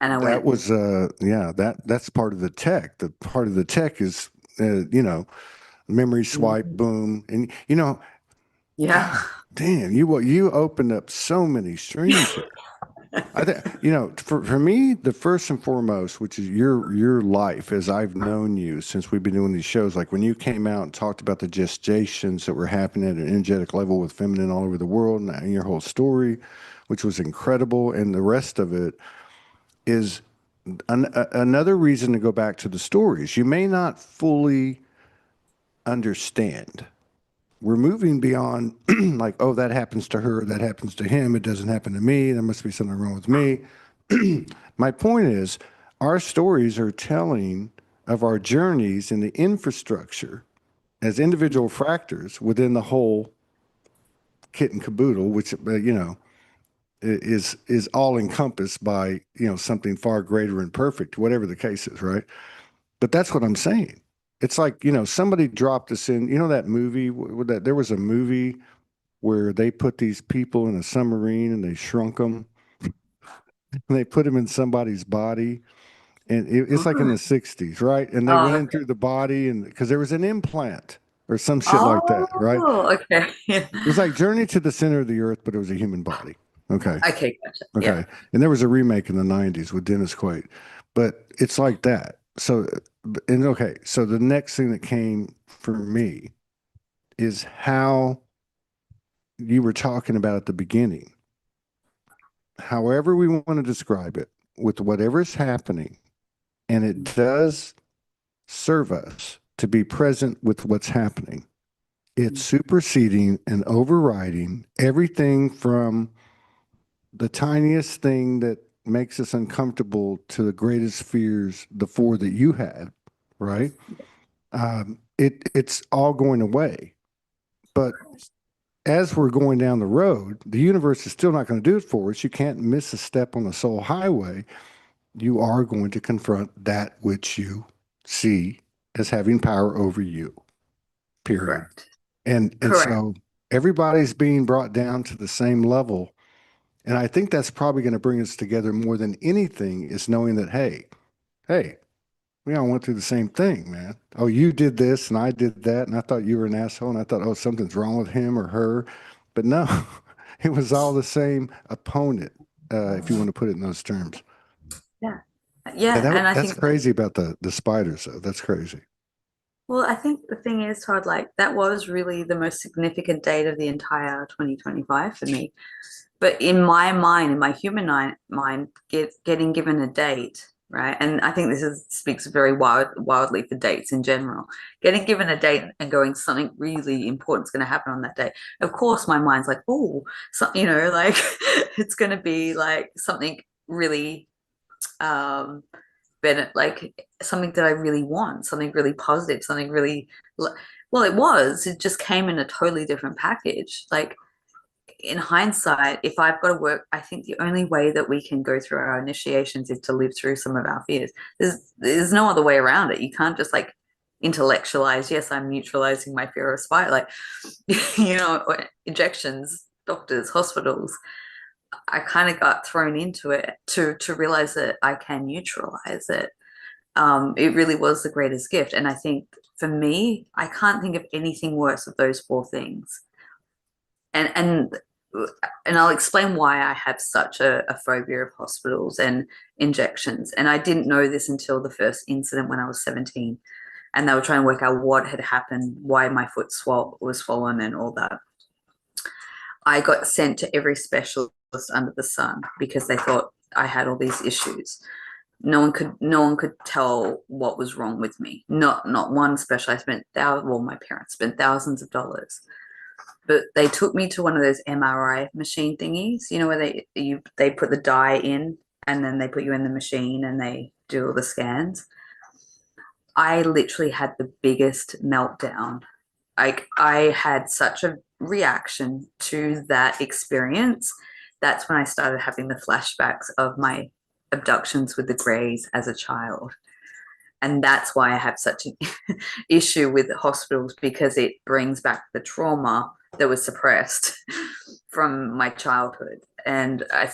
And I That went, was yeah, that's part of the tech. The part of the tech is memory swipe, "Mm, boom. And yeah. God damn, you opened up so many streams here. I think for me, the first and foremost, which is your life as I've known you since we've been doing these shows, like when you came out and talked about the gestations that were happening at an energetic level with feminine all over the world and your whole story, which was incredible, and the rest of it is another reason to go back to the stories. You may not fully understand. We're moving beyond like, oh, that happens to her, that happens to him, it doesn't happen to me, there must be something wrong with me. My point is, our stories are telling of our journeys in the infrastructure as individual fractors within the whole kit and caboodle, which is all encompassed by something far greater and perfect, whatever the case is, right? But that's what I'm saying. It's like somebody dropped us in. That movie that there was a movie where they put these people in a submarine and they shrunk them and they put them in somebody's body. And it's like in the 60s, right? And they went Oh, in okay. through the body and because there was an implant or some shit like that, right? Oh, okay. It was like Journey to the Center of the Earth, but it was a human body. Okay. Okay, gotcha. Yeah. Okay. And there was a remake in the 90s with Dennis Quaid. But it's like that. So, and okay. So the next thing that came for me is how you were talking about at the beginning. However, we want to describe it, with whatever's happening, and it does serve us to be present with what's happening. It's superseding and overriding everything from the tiniest thing that makes us uncomfortable to the greatest fears, the four that you had, right? It's all going away. But as we're going down the road, the universe is still not going to do it for us. You can't miss a step on the soul highway. You are going to confront that which you see as having power over you, period. Correct. And Correct. so everybody's being brought down to the same level. And I think that's probably going to bring us together more than anything is knowing that, hey, we all went through the same thing, man. Oh, you did this and I did that. And I thought you were an asshole. And I thought, oh, something's wrong with him or her. But no, it was all the same opponent, if you want to put it in those terms. Yeah. Yeah, Yeah. And I that's think, crazy about the spiders, though. That's crazy. well, I think the thing is, Todd, like that was really the most significant date of the entire 2025 for me. But in my mind, in my human mind, getting given a date, right? And I think this is speaks very wildly for dates in general. Getting given a date and going, something really important is going to happen on that day. Of course, my mind's like, oh, so, like it's going to be like something really um like something that I really want, something really positive, something really, well, it was. It just came in a totally different package. Like in hindsight, if I've got to work, I think the only way that we can go through our initiations is to live through some of our fears. There's no other way around it. You can't just like intellectualize, yes, I'm neutralizing my fear of spite. Like, injections, doctors, hospitals. I kind of got thrown into it to realize that I can neutralize it. It really was the greatest gift. And I think for me, I can't think of anything worse of those four things. And and I'll explain why I have such a phobia of hospitals and injections. And I didn't know this until the first incident when I was 17. And they were trying to work out what had happened, why my foot was swollen and all that. I got sent to every specialist under the sun because they thought I had all these issues. No one could tell what was wrong with me. Not one specialist. My parents spent thousands of dollars, but they took me to one of those MRI machine thingies, where they put the dye in and then they put you in the machine and they do all the scans. I literally had the biggest meltdown. Like I had such a reaction to that experience. That's when I started having the flashbacks of my abductions with the Greys as a child. And that's why I have such an issue with hospitals, because it brings back the trauma that was suppressed from my childhood. And I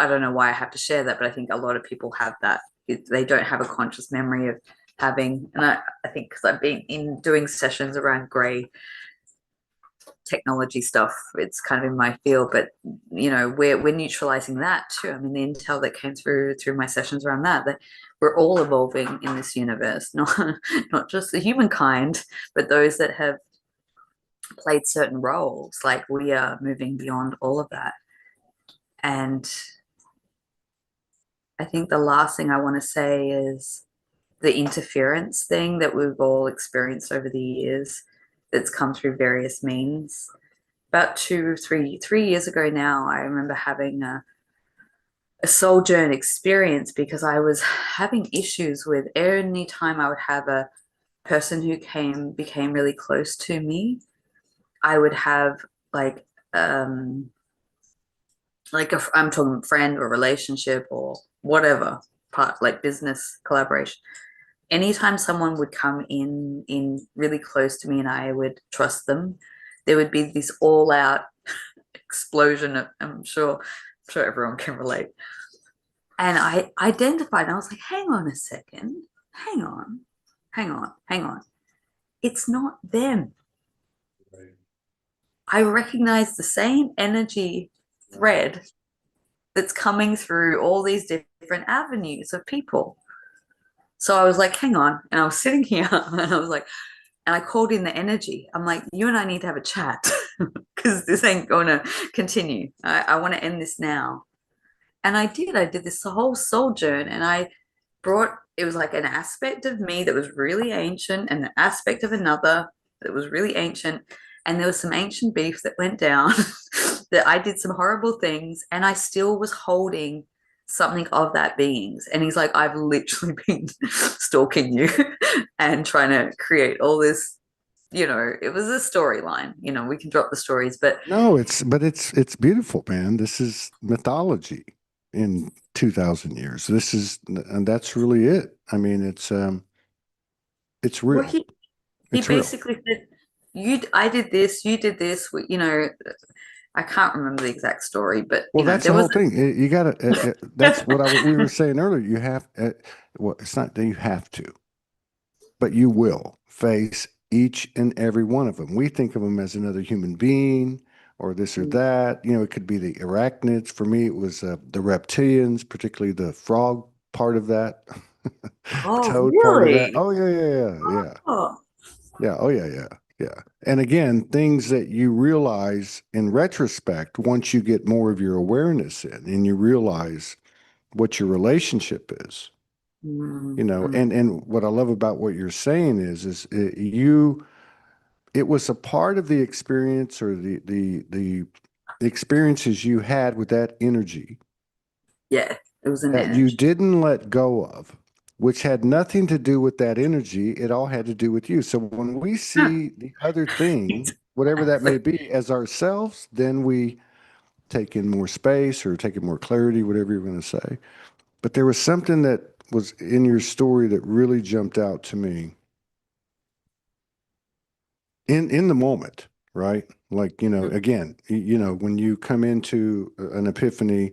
don't know why I have to share that, but I think a lot of people have that. They don't have a conscious memory of having, and I think because I've been in doing sessions around grey technology stuff, it's kind of in my field, but we're neutralizing that too. I mean, the intel that came through my sessions around that we're all evolving in this universe, not just the humankind, but those that have played certain roles. Like we are moving beyond all of that. And I think the last thing I want to say is the interference thing that we've all experienced over the years, that's come through various means. About 3 years ago now, I remember having a soul journey experience, because I was having issues with any time I would have a person who became really close to me. I would have like I'm talking friend or relationship or whatever part, like business collaboration. Anytime someone would come in really close to me and I would trust them, there would be this all out explosion of, I'm sure everyone can relate. And I identified, and I was like, hang on a second, hang on. It's not them. Right. I recognize the same energy thread that's coming through all these different avenues of people. So I was like, hang on. And I was sitting here and I was like, and I called in the energy. I'm like, you and I need to have a chat because this ain't going to continue. I want to end this now. And I did. I did this whole soul journey, and it was like an aspect of me that was really ancient and an aspect of another that was really ancient. And there was some ancient beef that went down that I did some horrible things, and I still was holding something of that beings. And he's like, I've literally been stalking you and trying to create all this it was a storyline. We can drop the stories, but No, it's beautiful, man. This is mythology in 2000 years. And that's really it. I mean, it's well, real. he It's real. basically said, I did this, you did this. I can't remember the exact story, but Well, that's there the was whole thing. You got to, that's what we were saying earlier. You have, well, it's not that you have to, but you will face each and every one of them. We think of them as another human being or this or that. It could be the arachnids. For me, it was the reptilians, particularly the frog part of that, Oh, toad part of that. really? Oh, yeah, yeah, yeah, yeah. Oh. Yeah. Oh, yeah, yeah, yeah. And again, things that you realize in retrospect once you get more of your awareness in and you realize what your relationship is, Mm. and what I love about what you're saying is it was a part of the experience or the experiences you had with that energy Yeah, it was an that you energy. didn't let go of, which had nothing to do with that energy. It all had to do with you. So when we see the other thing, whatever that may be, as ourselves, then we take in more space or take in more clarity, whatever you're going to say. But there was something that was in your story that really jumped out to me in the moment, right? Like, again, when you come into an epiphany,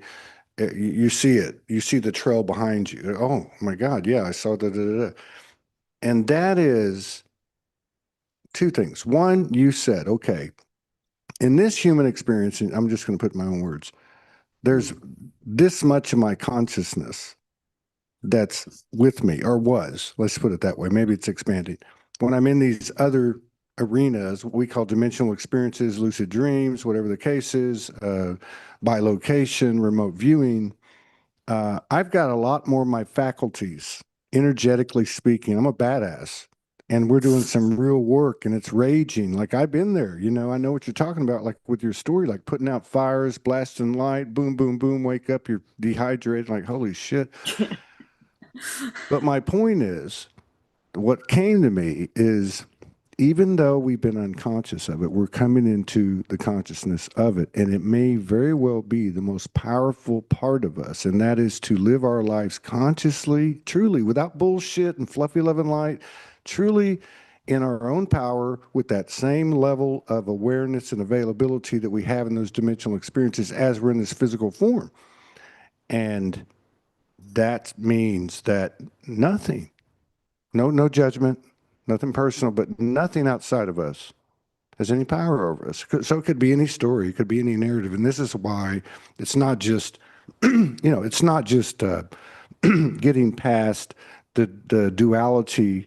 you see it. You see the trail behind you. Oh my God, yeah, I saw that. And that is two things. One, you said, okay, in this human experience, and I'm just going to put my own words, there's Mm. this much of my consciousness that's with me or was, let's put it that way. Maybe it's expanding. When I'm in these other arenas, what we call dimensional experiences, lucid dreams, whatever the case is, by location, remote viewing, I've got a lot more of my faculties, energetically speaking. I'm a badass. And we're doing some real work and it's raging. Like I've been there, I know what you're talking about, like with your story, like putting out fires, blasting light, boom, boom, boom, wake up, you're dehydrated, like holy shit. But my point is, what came to me is even though we've been unconscious of it, we're coming into the consciousness of it. And it may very well be the most powerful part of us. And that is to live our lives consciously, truly, without bullshit and fluffy love and light, truly in our own power with that same level of awareness and availability that we have in those dimensional experiences as we're in this physical form. And that means that nothing, no judgment, nothing personal, but nothing outside of us has any power over us. So it could be any story, it could be any narrative, and this is why it's not just, it's not just getting past the duality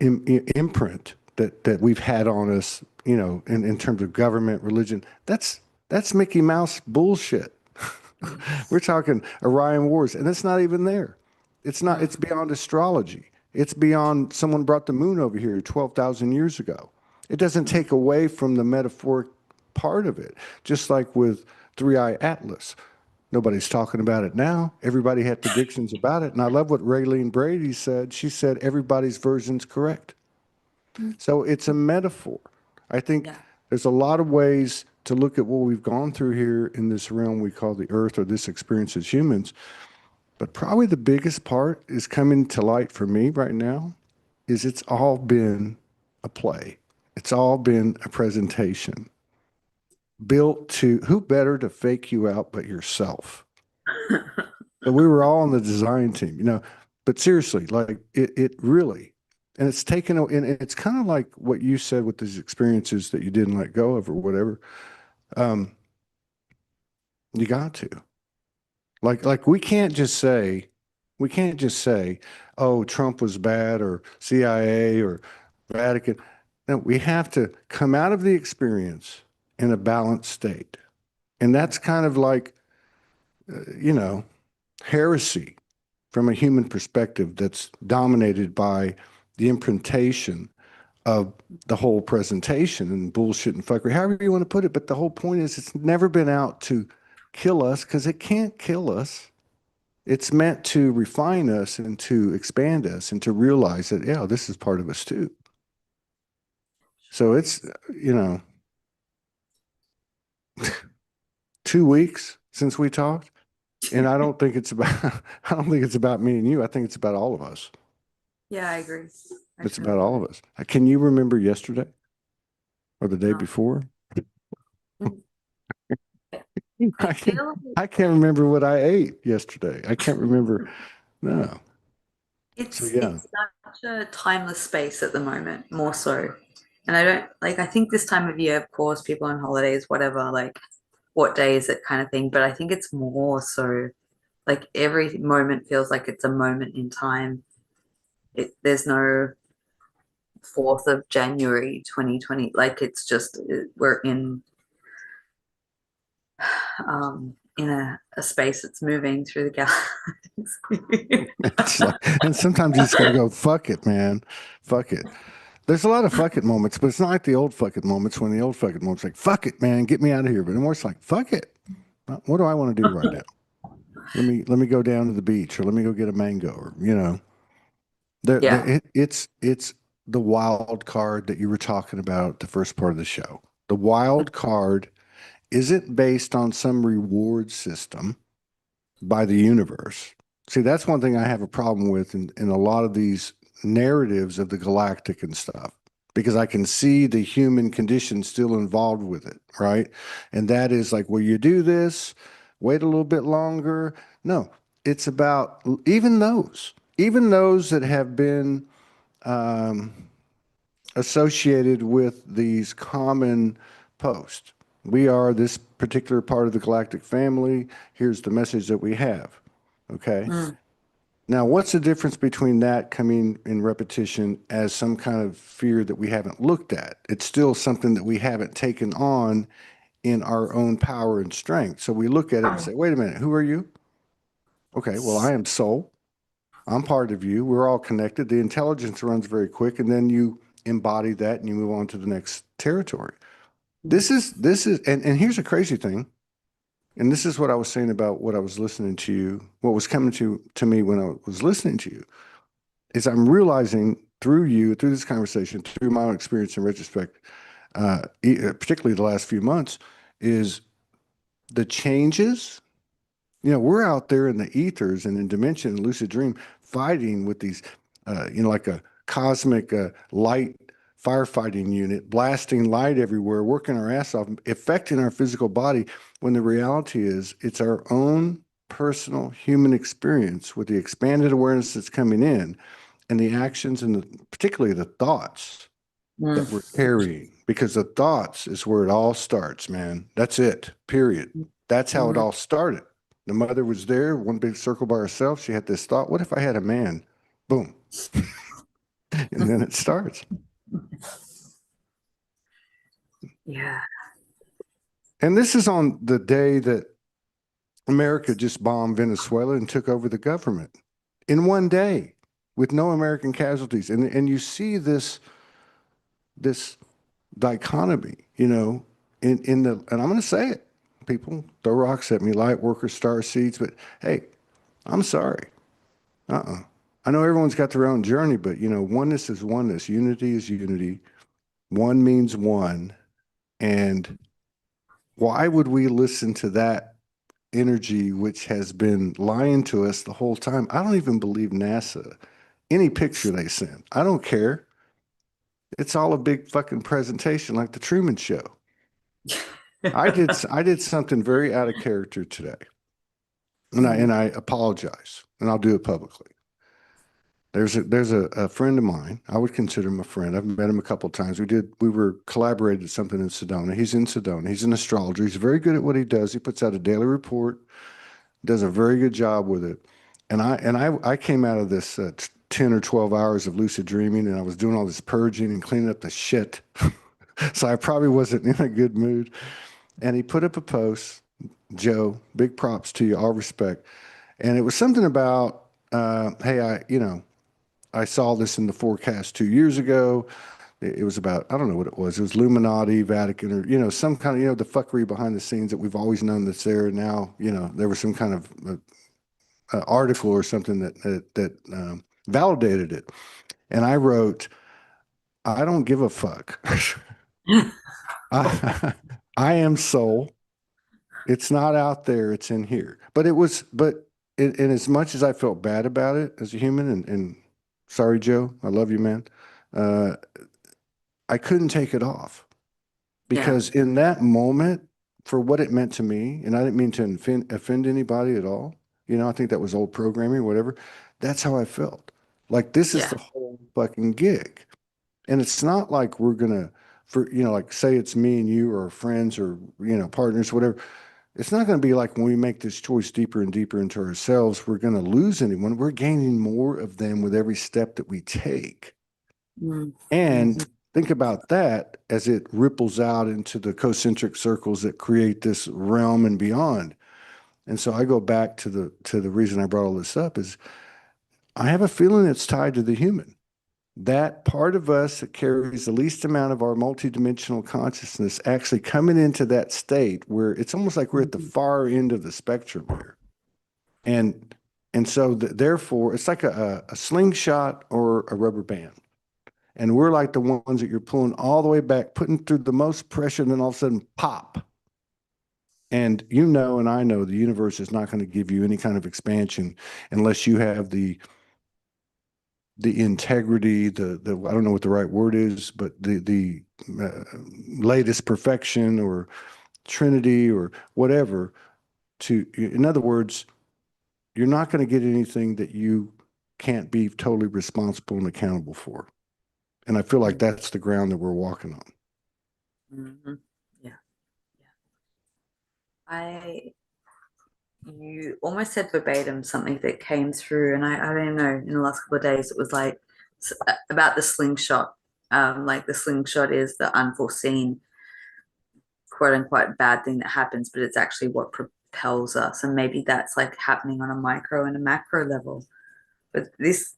imprint that we've had on us, in terms of government, religion. That's Mickey Mouse bullshit. We're talking Orion Wars, and it's not even there. It's not. Mm. It's beyond astrology. It's beyond someone brought the moon over here 12,000 years ago. It doesn't take away from the metaphoric part of it. Just like with Three Eye Atlas, nobody's talking about it now. Everybody had predictions about it, and I love what Raylene Brady said. She said everybody's version's correct. Mm. So it's a metaphor. I think Yeah. there's a lot of ways to look at what we've gone through here in this realm we call the earth or this experience as humans. But probably the biggest part is coming to light for me right now is it's all been a play. It's all been a presentation built to who better to fake you out but yourself. So we were all on the design team, but seriously, like it really, and it's taken, and it's kind of like what you said with these experiences that you didn't let go of or whatever. Um, you got to like we can't just say, oh, Trump was bad or CIA or Vatican. No, we have to come out of the experience in a balanced state, and that's kind of like, you know, heresy from a human perspective that's dominated by the imprintation of the whole presentation and bullshit and fuckery, however you want to put it. But the whole point is it's never been out to kill us because it can't kill us. It's meant to refine us and to expand us and to realize that, yeah, this is part of us too. So it's, you know, 2 weeks since we talked. And I don't think it's about, I don't think it's about me and you. I think it's about all of us. Yeah, I agree. I It's truly about all agree. of us. Can you remember yesterday or the day No. before? I I can feel I can't remember what I ate yesterday. I can't remember. No. So yeah. it's such a timeless space at the moment, more so. And I don't like I think this time of year, of course, people on holidays, whatever, like what day is it kind of thing. But I think it's more so like every moment feels like it's a moment in time. There's no 4th of January 2020. Like it's just we're in a space that's moving through the galaxy. It's like, and sometimes you just got to go, fuck it, man. Fuck it. There's a lot of fuck it moments, but it's not like the old fuck it moments when the old fuck it moments like, fuck it, man, get me out of here. But anymore, it's like, fuck it. What do I want to do right now? Let me go down to the beach or let me go get a mango or, Yeah. it's the wild card that you were talking about at the first part of the show. The wild card isn't based on some reward system by the universe. See, that's one thing I have a problem with in a lot of these narratives of the galactic and stuff, because I can see the human condition still involved with it, right? And that is like, well, you do this, wait a little bit longer. No, it's about even those that have been um, associated with these common posts. We are this particular part of the galactic family. Here's the message that we have. Okay. Mm. Now, what's the difference between that coming in repetition as some kind of fear that we haven't looked at? It's still something that we haven't taken on in our own power and strength. So we look at it and say, wait a minute, who are you? Okay, well, I am soul. I'm part of you. We're all connected. The intelligence runs very quick, and then you embody that and you move on to the next territory. And here's a crazy thing. And this is what I was saying about what I was listening to you, what was coming to me when I was listening to you, is I'm realizing through you, through this conversation, through my own experience in retrospect, particularly the last few months, is the changes. We're out there in the ethers and in dimension and lucid dream fighting with these, like a cosmic light firefighting unit, blasting light everywhere, working our ass off, affecting our physical body. When the reality is, it's our own personal human experience with the expanded awareness that's coming in and the actions and particularly the thoughts that we're Mm. carrying, because the thoughts is where it all starts, man. That's it, period. That's how it Mm. all started. The mother was there, one big circle by herself. She had this thought, what if I had a man? Boom. And then it starts. Yeah. And this is on the day that America just bombed Venezuela and took over the government in one day with no American casualties. And you see this dichotomy, in the, and I'm going to say it, people throw rocks at me, light workers, star seeds, but hey, I'm sorry. I know everyone's got their own journey, but oneness is oneness. Unity is unity. One means one. And why would we listen to that energy, which has been lying to us the whole time? I don't even believe NASA, any picture they send. I don't care. It's all a big fucking presentation like the Truman Show. I did something very out of character today, and I Mm. and I apologize, and I'll do it publicly. There's a friend of mine. I would consider him a friend. I've met him a couple of times. We were collaborated something in Sedona. He's in Sedona. He's an astrologer. He's very good at what he does. He puts out a daily report, does a very good job with it. And I came out of this 10 or 12 hours of lucid dreaming, and I was doing all this purging and cleaning up the shit. So I probably wasn't in a good mood. And he put up a post, Joe, big props to you, all respect. And it was something about, hey, I saw this in the forecast 2 years ago. It was about, I don't know what it was. It was Illuminati, Vatican, or, some kind of, the fuckery behind the scenes that we've always known that's there. And now, there was some kind of article or something that validated it. And I wrote, I don't give a fuck. I, I am soul. It's not out there, it's in here. But in as much as I felt bad about it as a human, and sorry, Joe, I love you, man. Uh, I couldn't take it off Yeah. because in that moment, for what it meant to me, and I didn't mean to offend anybody at all. I think that was old programming, whatever. That's how I felt. Like this is Yeah. the whole fucking gig. And it's not like we're gonna, like say it's me and you or friends or, partners, whatever. It's not going to be like when we make this choice deeper and deeper into ourselves, we're going to lose anyone. We're gaining more of them with every step that we take. Mm. And Mhm. think about that as it ripples out into the concentric circles that create this realm and beyond. And so I go back to the reason I brought all this up is I have a feeling it's tied to the human. That part of us that carries the least amount of our multidimensional consciousness actually coming into that state where it's almost like we're at the Mhm. far end of the spectrum here. And and so therefore it's like a slingshot or a rubber band. And we're like the ones that you're pulling all the way back, putting through the most pressure, and then all of a sudden pop. And and I know the universe is not going to give you any kind of expansion unless you have the integrity, the I don't know what the right word is, but the latest perfection or Trinity or whatever. In other words, you're not going to get anything that you can't be totally responsible and accountable for. And I feel like Mhm. that's the ground that we're walking on. Mhm. Yeah. Yeah. I You almost said verbatim something that came through, and I don't know, in the last couple of days, it was like about the slingshot. Like the slingshot is the unforeseen, quote unquote, bad thing that happens, but it's actually what propels us. And maybe that's like happening on a micro and a macro level. But this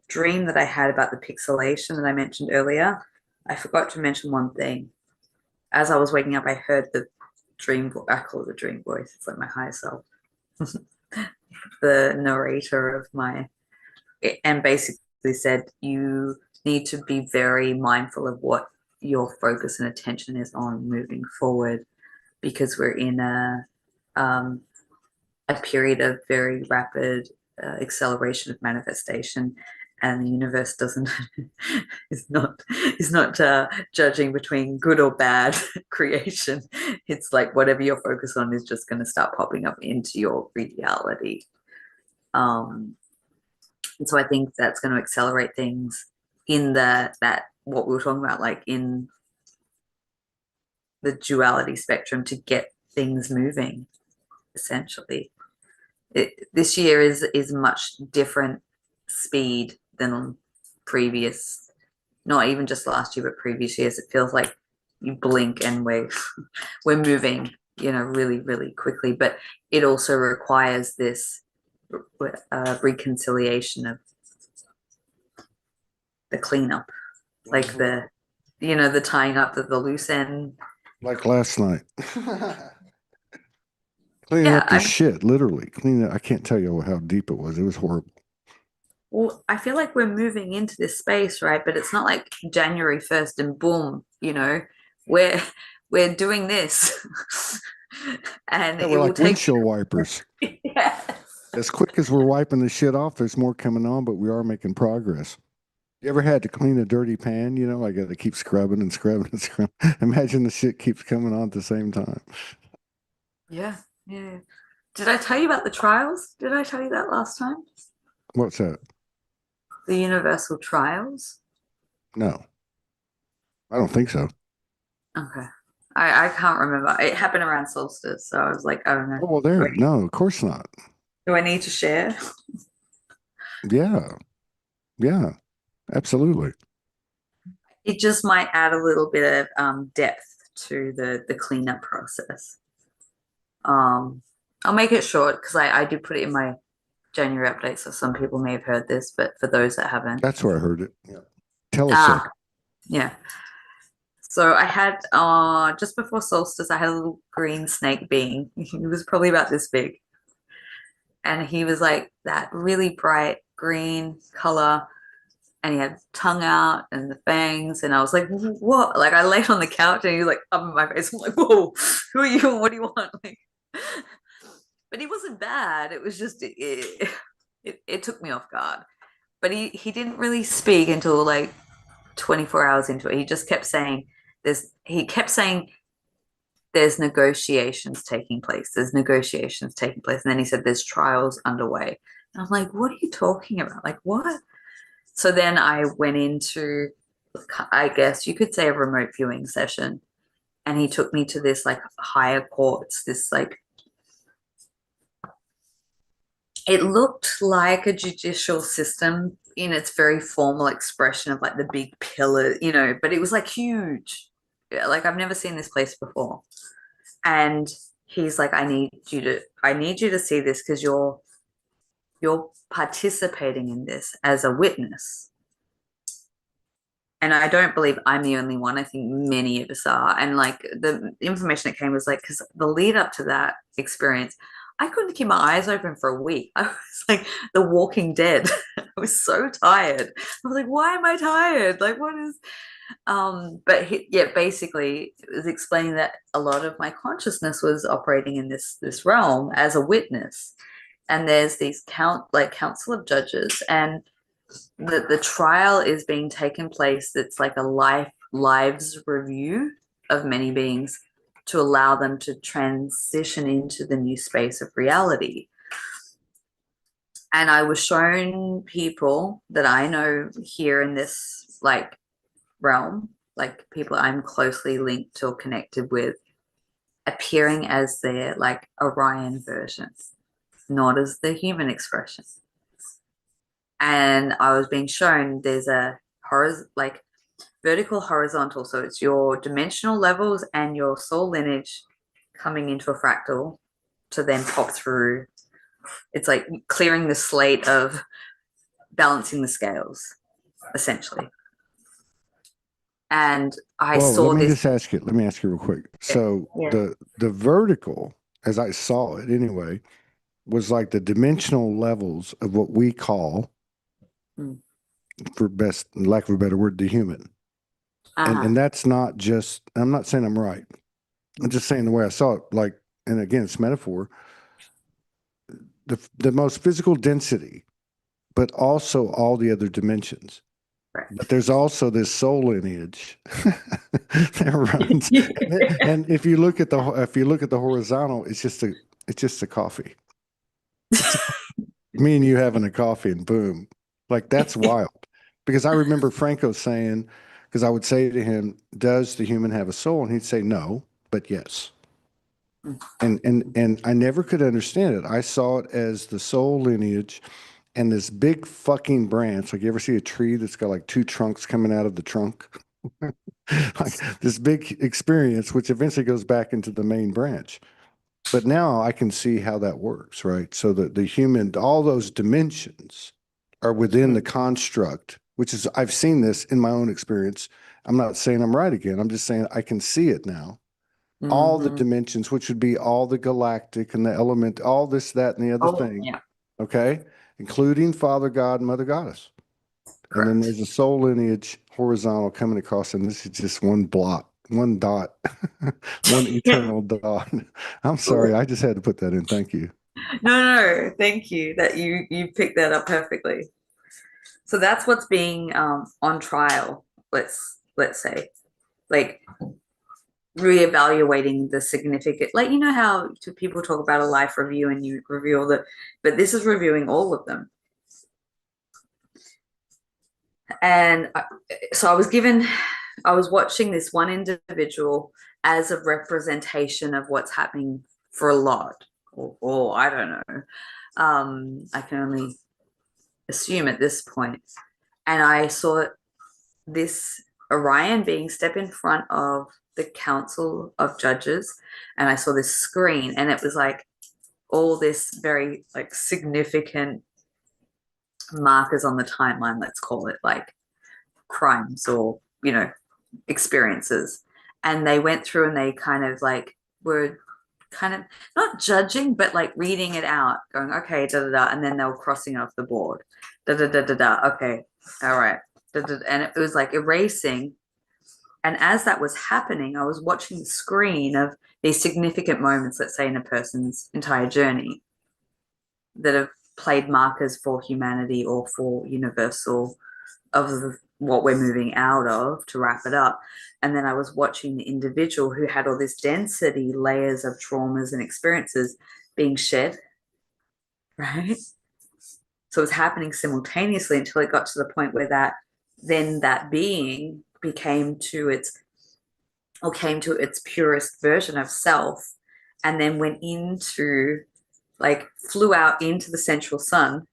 dream that I had about the pixelation that I mentioned earlier, I forgot to mention one thing. As I was waking up, I heard the dream. I call it the dream voice. It's like my higher self, the narrator of my, and basically said you need to be very mindful of what your focus and attention is on moving forward, because we're in a period of very rapid acceleration of manifestation, and the universe doesn't is not judging between good or bad creation. It's like whatever you're focused on is just going to start popping up into your reality. um and so I think that's going to accelerate things in that what we were talking about, like in the duality spectrum, to get things moving essentially. This year is much different speed than on previous, not even just last year, but previous years. It feels like you blink and we're moving, really, really quickly. But it also requires this reconciliation of the cleanup, like the tying up of the loose end. Like last night. Cleaning Yeah, up the shit, literally. Cleaning it. I can't tell you how deep it was. It was horrible. well, I feel like we're moving into this space, right? But it's not like January 1st and boom, we're we're doing this. And Yeah, it we're will like take. windshield wipers. Yes. As quick as we're wiping the shit off, there's more coming on, but we are making progress. You ever had to clean a dirty pan? Like to keep scrubbing and scrubbing and scrubbing. Imagine the shit keeps coming on at the same time. Yeah, yeah. Did I tell you about the trials? Did I tell you that last time? What's that? The universal trials? No, I don't think so. Okay. I can't remember. It happened around solstice, so I was like, I don't know. Oh, well, Do there. I, No, of course not. do I need to share? Yeah, yeah, absolutely. It just might add a little bit of depth to the cleanup process. Um, I'll make it short because I do put it in my January update, so some people may have heard this, but for those that haven't, That's where I heard it. Yeah. Tell us, sir. ah, yeah. So I had just before solstice, I had a little green snake being. He was probably about this big, and he was like that really bright green color. and he had tongue out and the fangs, and I was like, what? Like I laid on the couch and he was like up in my face. I'm like, whoa, who are you? What do you want? Like, but he wasn't bad. It was just it took me off guard. But he didn't really speak until like 24 hours into it. He just kept saying there's negotiations taking place. There's negotiations taking place. And then he said there's trials underway. And I'm like, what are you talking about? Like what? So then I went into, I guess you could say, a remote viewing session. And he took me to this like higher courts, this like, it looked like a judicial system in its very formal expression of like the big pillar, you know, but it was like huge. Yeah, like I've never seen this place before. And he's like, I need you to see this because you're participating in this as a witness. And I don't believe I'm the only one. I think many of us are. And like the information that came was like, because the lead up to that experience, I couldn't keep my eyes open for a week. I was like the Walking Dead. I was so tired. I was like, why am I tired? Like, what is but yeah, basically it was explaining that a lot of my consciousness was operating in this realm as a witness. And there's these council of judges, and the trial is being taken place. That's like a lives review of many beings to allow them to transition into the new space of reality. And I was shown people that I know here in this like realm, like people I'm closely linked to or connected with, appearing as their like Orion version, not as the human expression. And I was being shown there's a like vertical horizontal, so it's your dimensional levels and your soul lineage coming into a fractal to then pop through. It's like clearing the slate of balancing the scales, essentially. And I Well, saw this. let me ask you real quick. So Yeah. the vertical, as I saw it anyway, was like the dimensional levels of what we call, Mm. for best lack of a better word, the human. Uh-huh. And that's not just, I'm not saying I'm right. I'm just saying the way I saw it, like, and again, it's metaphor, the most physical density, but also all the other dimensions. Right. But there's also this soul lineage that runs. And if you look at the horizontal, it's just a coffee. Me and you having a coffee and boom. Like that's wild. Because I remember Franco saying, because I would say to him, does the human have a soul? And he'd say no, but yes. And I never could understand it. I saw it as the soul lineage and this big fucking branch. Like you ever see a tree that's got like two trunks coming out of the trunk? Like this big experience, which eventually goes back into the main branch. But now I can see how that works, right? So that the human, all those dimensions are within the construct, which is, I've seen this in my own experience. I'm not saying I'm right again. I'm just saying I can see it now. All the Mm-hmm. dimensions, which would be all the galactic and the element, all this, that, and the other Oh, thing, yeah, okay? Including Father God, Mother Goddess. And then correct. there's a soul lineage horizontal coming across, and this is just one blot, one dot, one eternal dot. I'm sorry, I just had to put that in. Thank you. No, thank you that you picked that up perfectly. So that's what's being on trial. Let's say, like reevaluating the significant, like you know how people talk about a life review and you review all the, but this is reviewing all of them. And so I was watching this one individual as a representation of what's happening for a lot, or I don't know. I can only assume at this point. And I saw this Orion being step in front of the council of judges, and I saw this screen, and it was like all this very like significant markers on the timeline, let's call it, like crimes or experiences. And they went through and they kind of like were kind of not judging but like reading it out, going okay, da da da, and then they were crossing off the board, da da da da da, okay, all right. and it was like erasing. And as that was happening, I was watching the screen of these significant moments, let's say in a person's entire journey, that have played markers for humanity or for universal of what we're moving out of, to wrap it up. And then I was watching the individual who had all this density, layers of traumas and experiences being shed, right? So it was happening simultaneously until it got to the point where that being became to its or came to its purest version of self, and then went into, like, flew out into the central sun,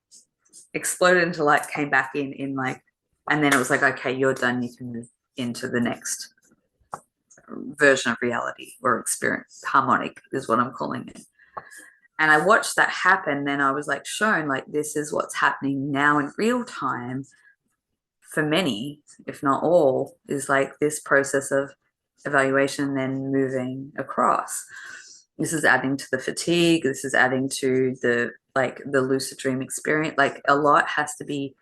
exploded into light, came back in like, and then it was like, okay, you're done, you can move into the next version of reality or experience. Harmonic is what I'm calling it. And I watched that happen. Then I was like shown, like, this is what's happening now in real time for many, if not all, is like this process of evaluation, then moving across. This is adding to the fatigue. This is adding to the lucid dream experience. Like, a lot has to be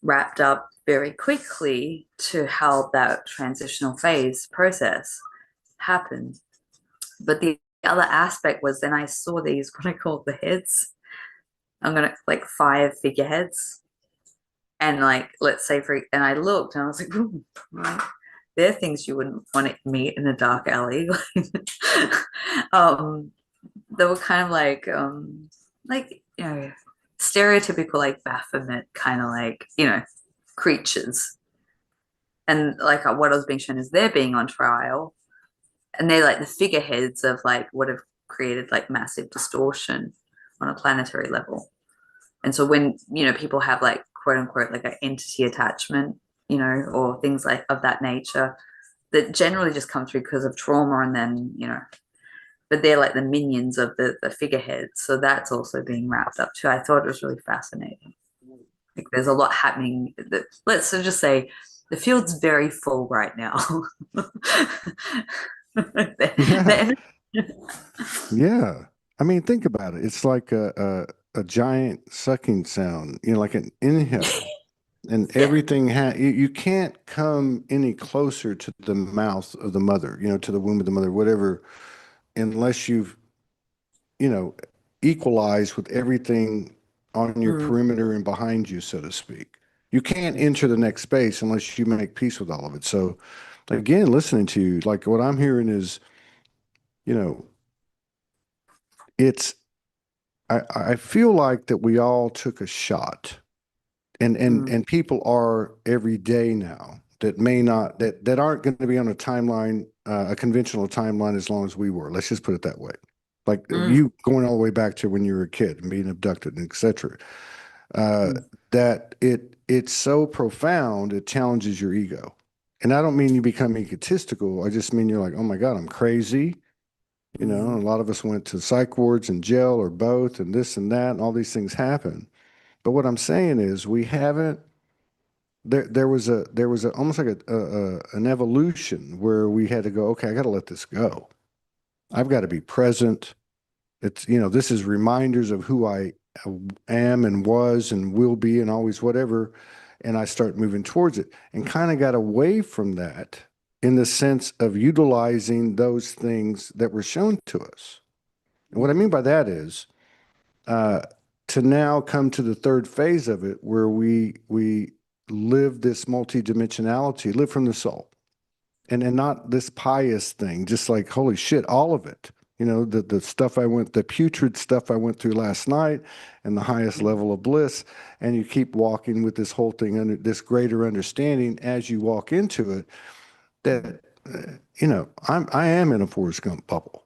wrapped up very quickly to help that transitional phase process happen. But the other aspect was, then I saw these, what I call the heads. I'm gonna, like, 5 figureheads. And, like, let's say and I looked and I was like, ooh, right. They're things you wouldn't want to meet in a dark alley. They were kind of like, stereotypical, like, Baphomet kind of, like, creatures. And, like, what I was being shown is they're being on trial, and they're like the figureheads of, like, what have created, like, massive distortion on a planetary level. And so when, people have, like, quote unquote, like, an entity attachment, or things like of that nature, that generally just come through because of trauma, and then, but they're like the minions of the figureheads. So that's also being wrapped up too. I thought it was really fascinating. Like, there's a lot happening. Let's just say the field's very full right now. Yeah. Yeah. I mean, think about it. It's like a giant sucking sound, like an inhale. And Yeah. everything you can't come any closer to the mouth of the mother, to the womb of the mother, whatever, unless you've, you know, equalized with everything on your Mm, perimeter and behind you, so to speak. You can't enter the next space unless you make peace with all of it. So again, listening to you, like, what I'm hearing is, you know, it's I feel like that we all took a shot, and and mm, and people are every day now that may not that aren't going to be on a timeline, a conventional timeline, as long as we were. Let's just put it that way. Like, mm, you going all the way back to when you were a kid and being abducted and etc. Uh, mm, that it's so profound, it challenges your ego. And I don't mean you become egotistical. I just mean you're like, oh my God, I'm crazy. A mm, lot of us went to psych wards and jail or both, and this and that, and all these things happen. But what I'm saying is, we haven't. There was a almost like an evolution where we had to go. Okay, I got to let this go. I've got to be present. This is reminders of who I am and was and will be and always whatever. And I start moving towards it, and kind of got away from that in the sense of utilizing those things that were shown to us. And what I mean by that is, uh, to now come to the third phase of it, where we live this multidimensionality, live from the soul, and not this pious thing, just like, holy shit, all of it. The stuff the putrid stuff I went through last night, and the highest mm, level of bliss. And you keep walking with this whole thing under this greater understanding as you walk into it, that, I am in a Forrest Gump bubble.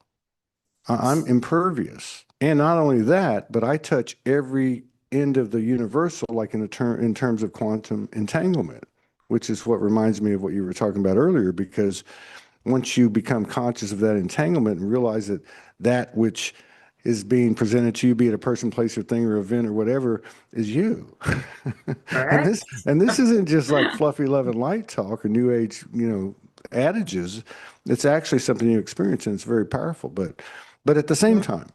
I'm impervious. And not only that, but I touch every end of the universal, like in terms of quantum entanglement, which is what reminds me of what you were talking about earlier, because once you become conscious of that entanglement and realize that that which is being presented to you, be it a person, place, or thing, or event, or whatever, is you. and correct. this and this isn't just like fluffy love and light talk or new age, adages. It's actually something you experience, and it's very powerful. But at the same Mm, time,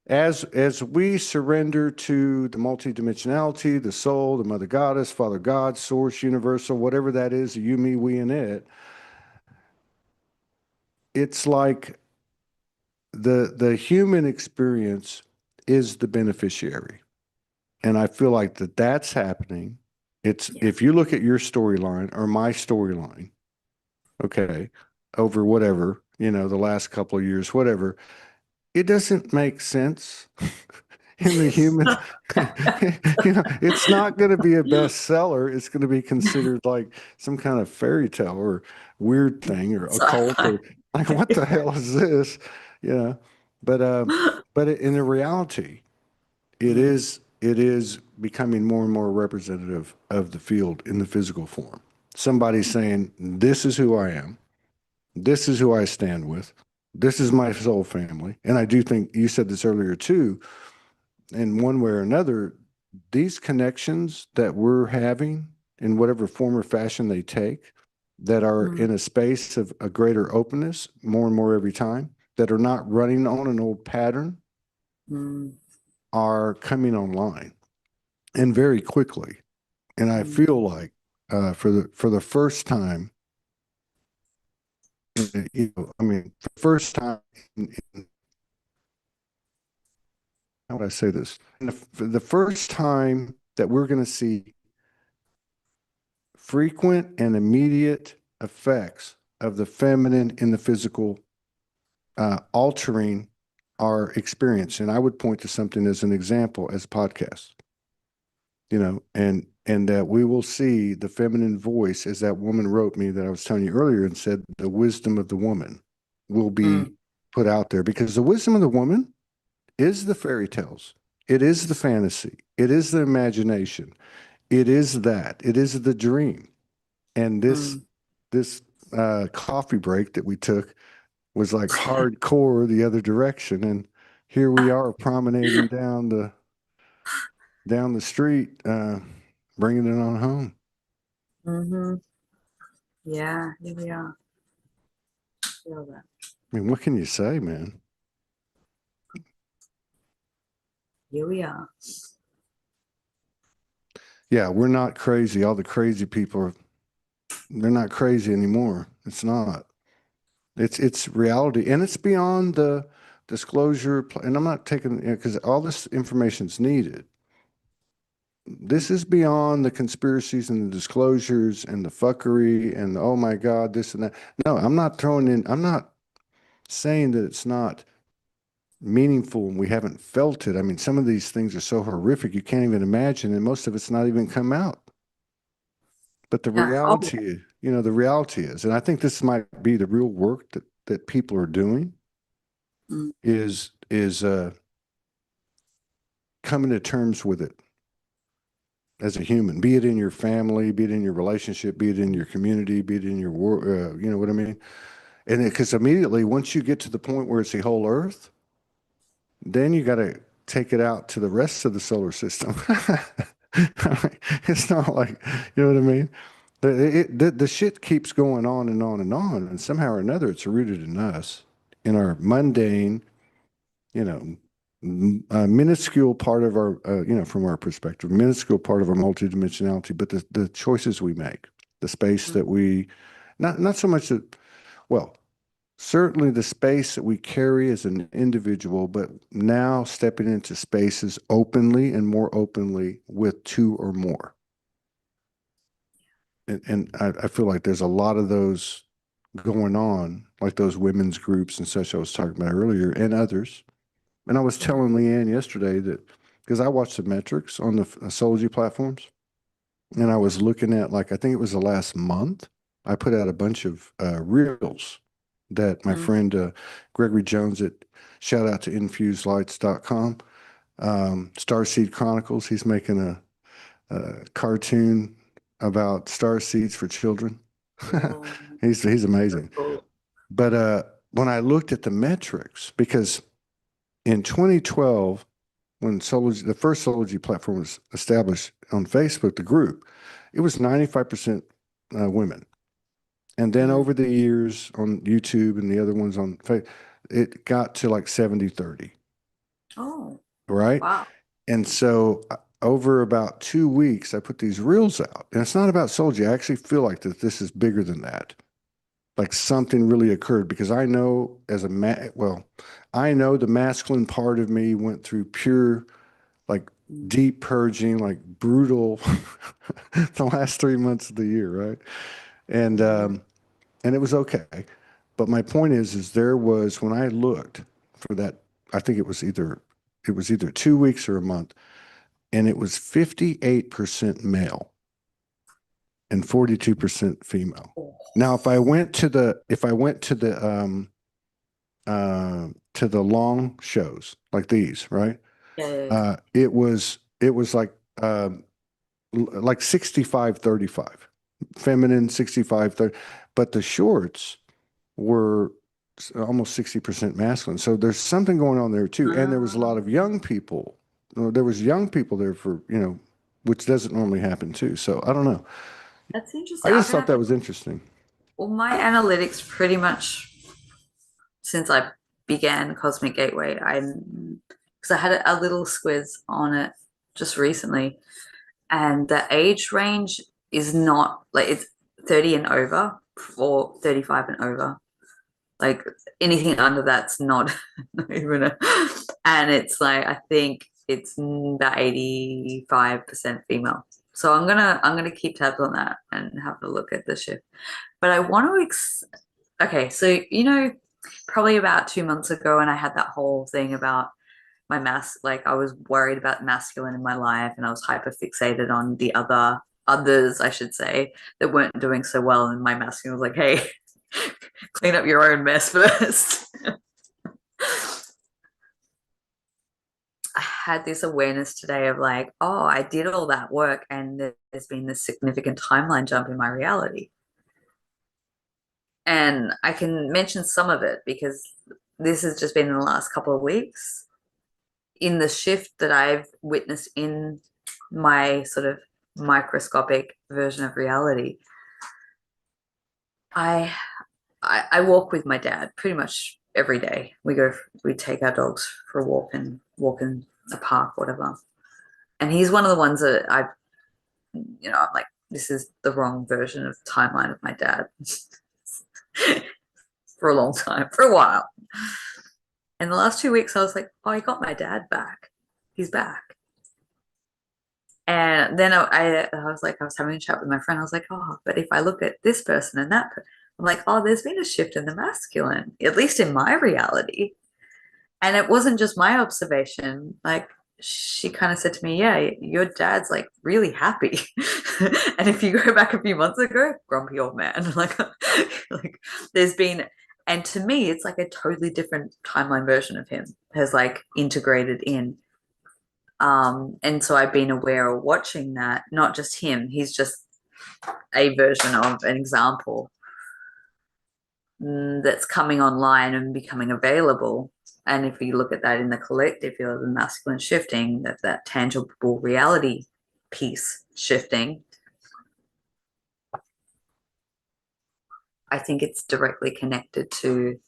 as we surrender to the multidimensionality, the soul, the mother goddess, father God, source, universal, whatever that is, the you, me, we, and it's like the human experience is the beneficiary. And I feel like that's happening. It's Yeah. if you look at your storyline or my storyline, okay, over whatever, the last couple of years, whatever, it doesn't make sense in the human. It's not going to be a bestseller. It's going to be considered like some kind of fairy tale or weird thing or occult Sci-fi. or like, what the hell is this? You know, but in the reality, Mm, it is becoming more and more representative of the field in the physical form. Somebody saying, "This is who I am. This is who I stand with. This is my soul family." And I do think you said this earlier too. In one way or another, these connections that we're having in whatever form or fashion they take, that are mm, in a space of a greater openness more and more every time, that are not running on an old pattern, mm, are coming online and very quickly. And I mm, feel like for the first time, I mean, for the first time, how would I say this? For the first time that we're going to see frequent and immediate effects of the feminine in the physical, altering our experience. And I would point to something as an example as podcasts, and that we will see the feminine voice, as that woman wrote me that I was telling you earlier and said, the wisdom of the woman will be mm, put out there, because the wisdom of the woman is the fairy tales. It is the fantasy. It is the imagination. It is the dream. And mm. this coffee break that we took was like hardcore the other direction. And here we are promenading down the street, bringing it on home. Hmm. Yeah, here we are. Feel that. I mean, what can you say, man? Here we are. Yeah, we're not crazy. All the crazy people they're not crazy anymore. It's not. It's reality, and it's beyond the disclosure. And I'm not taking, because all this information's needed. This is beyond the conspiracies and the disclosures and the fuckery and the, oh my God, this and that. No, I'm not throwing in. I'm not saying that it's not meaningful and we haven't felt it. I mean, some of these things are so horrific you can't even imagine, and most of it's not even come out. But Yeah. Oh, the reality is, and I think this might be the real work that people are doing, mm, is coming to terms with it as a human, be it in your family, be it in your relationship, be it in your community, be it in your work. You know what I mean? And because immediately once you get to the point where it's the whole Earth, then you got to take it out to the rest of the solar system. It's not like, you know what I mean? The shit keeps going on and on and on, and somehow or another, it's rooted in us, in our mundane, minuscule part of our, from our perspective, minuscule part of our multidimensionality, but the choices we make, the space that mm, we, not so much that, well, certainly the space that we carry as an individual, but now stepping into spaces openly and more openly with two or more. And I feel like there's a lot of those going on, like those women's groups and such I was talking about earlier, and others. And I was mm, telling Leanne yesterday that, because I watched the metrics on the Soulogy platforms, and I was looking at, like, I think it was the last month, I put out a bunch of reels that my mm, friend Gregory Jones at shout out to infusedlights.com, Starseed Chronicles. He's making a cartoon about star seeds for children. oh, He's amazing. beautiful. But when I looked at the metrics, because in 2012, when Soulogy, the first Soulogy platform was established on Facebook, the group, it was 95% women. And then Mm, over the years on YouTube and the other ones on Facebook, it got to like 70-30. Oh, right? wow. And so over about 2 weeks, I put these reels out. And it's not about Soulogy. I actually feel like that this is bigger than that. Like something really occurred because I know I know the masculine part of me went through pure, like Mm. deep purging, like brutal the last 3 months of the year, right? And Yeah. and it was okay. But my point is there was when I looked for that, I think it was either 2 weeks or a month, and it was 58% male and 42% female. Oh, Now, if I went to the long shows like these, right? yeah, yeah, yeah. It was like 65-35, feminine 65-30, but the shorts were almost 60% masculine. So there's something going on there too. And there was a lot of Um, young people. There was young people there which doesn't normally happen too. So I don't know. that's I interesting. I'm just gonna thought have that to. was interesting. Well, my analytics pretty much since I began Cosmic Gateway, I because I had a little squiz on it just recently, and the age range is not like it's 30 and over or 35 and over. Like anything under that's not, not even a, and it's like I think it's about 85% female. So I'm gonna keep tabs on that and have a look at the shift. But I want to okay, so probably about 2 months ago, and I had that whole thing about like I was worried about masculine in my life, and I was hyper fixated on the others, I should say, that weren't doing so well. And my masculine was like, hey, clean up your own mess first. I had this awareness today of like, oh, I did all that work, and there's been this significant timeline jump in my reality. And I can mention some of it because this has just been in the last couple of weeks. In the shift that I've witnessed in my sort of microscopic version of reality, I I walk with my dad pretty much every day. We take our dogs for a walk in the park, whatever. And he's one of the ones that I'm like, this is the wrong version of the timeline of my dad for a long time, for a while. And the last 2 weeks, I was like, oh, I got my dad back. He's back. And then I was like, I was having a chat with my friend. I was like, oh, but if I look at this person and that, I'm like, oh, there's been a shift in the masculine, at least in my reality. And it wasn't just my observation. Like she kind of said to me, yeah, your dad's like really happy. And if you go back a few months ago, grumpy old man. Like there's been, and to me, it's like a totally different timeline version of him has like integrated in. And so I've been aware of watching that, not just him, he's just a version of an example that's coming online and becoming available. And if you look at that in the collective, you know, the masculine shifting, that tangible reality piece shifting, I think it's directly connected to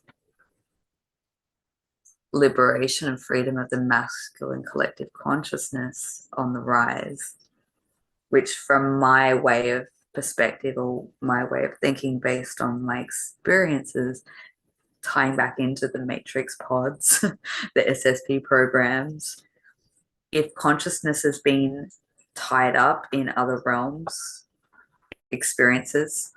liberation and freedom of the masculine collective consciousness on the rise, which from my way of perspective or my way of thinking based on my experiences, tying back into the matrix pods, the SSP programs, if consciousness has been tied up in other realms, experiences,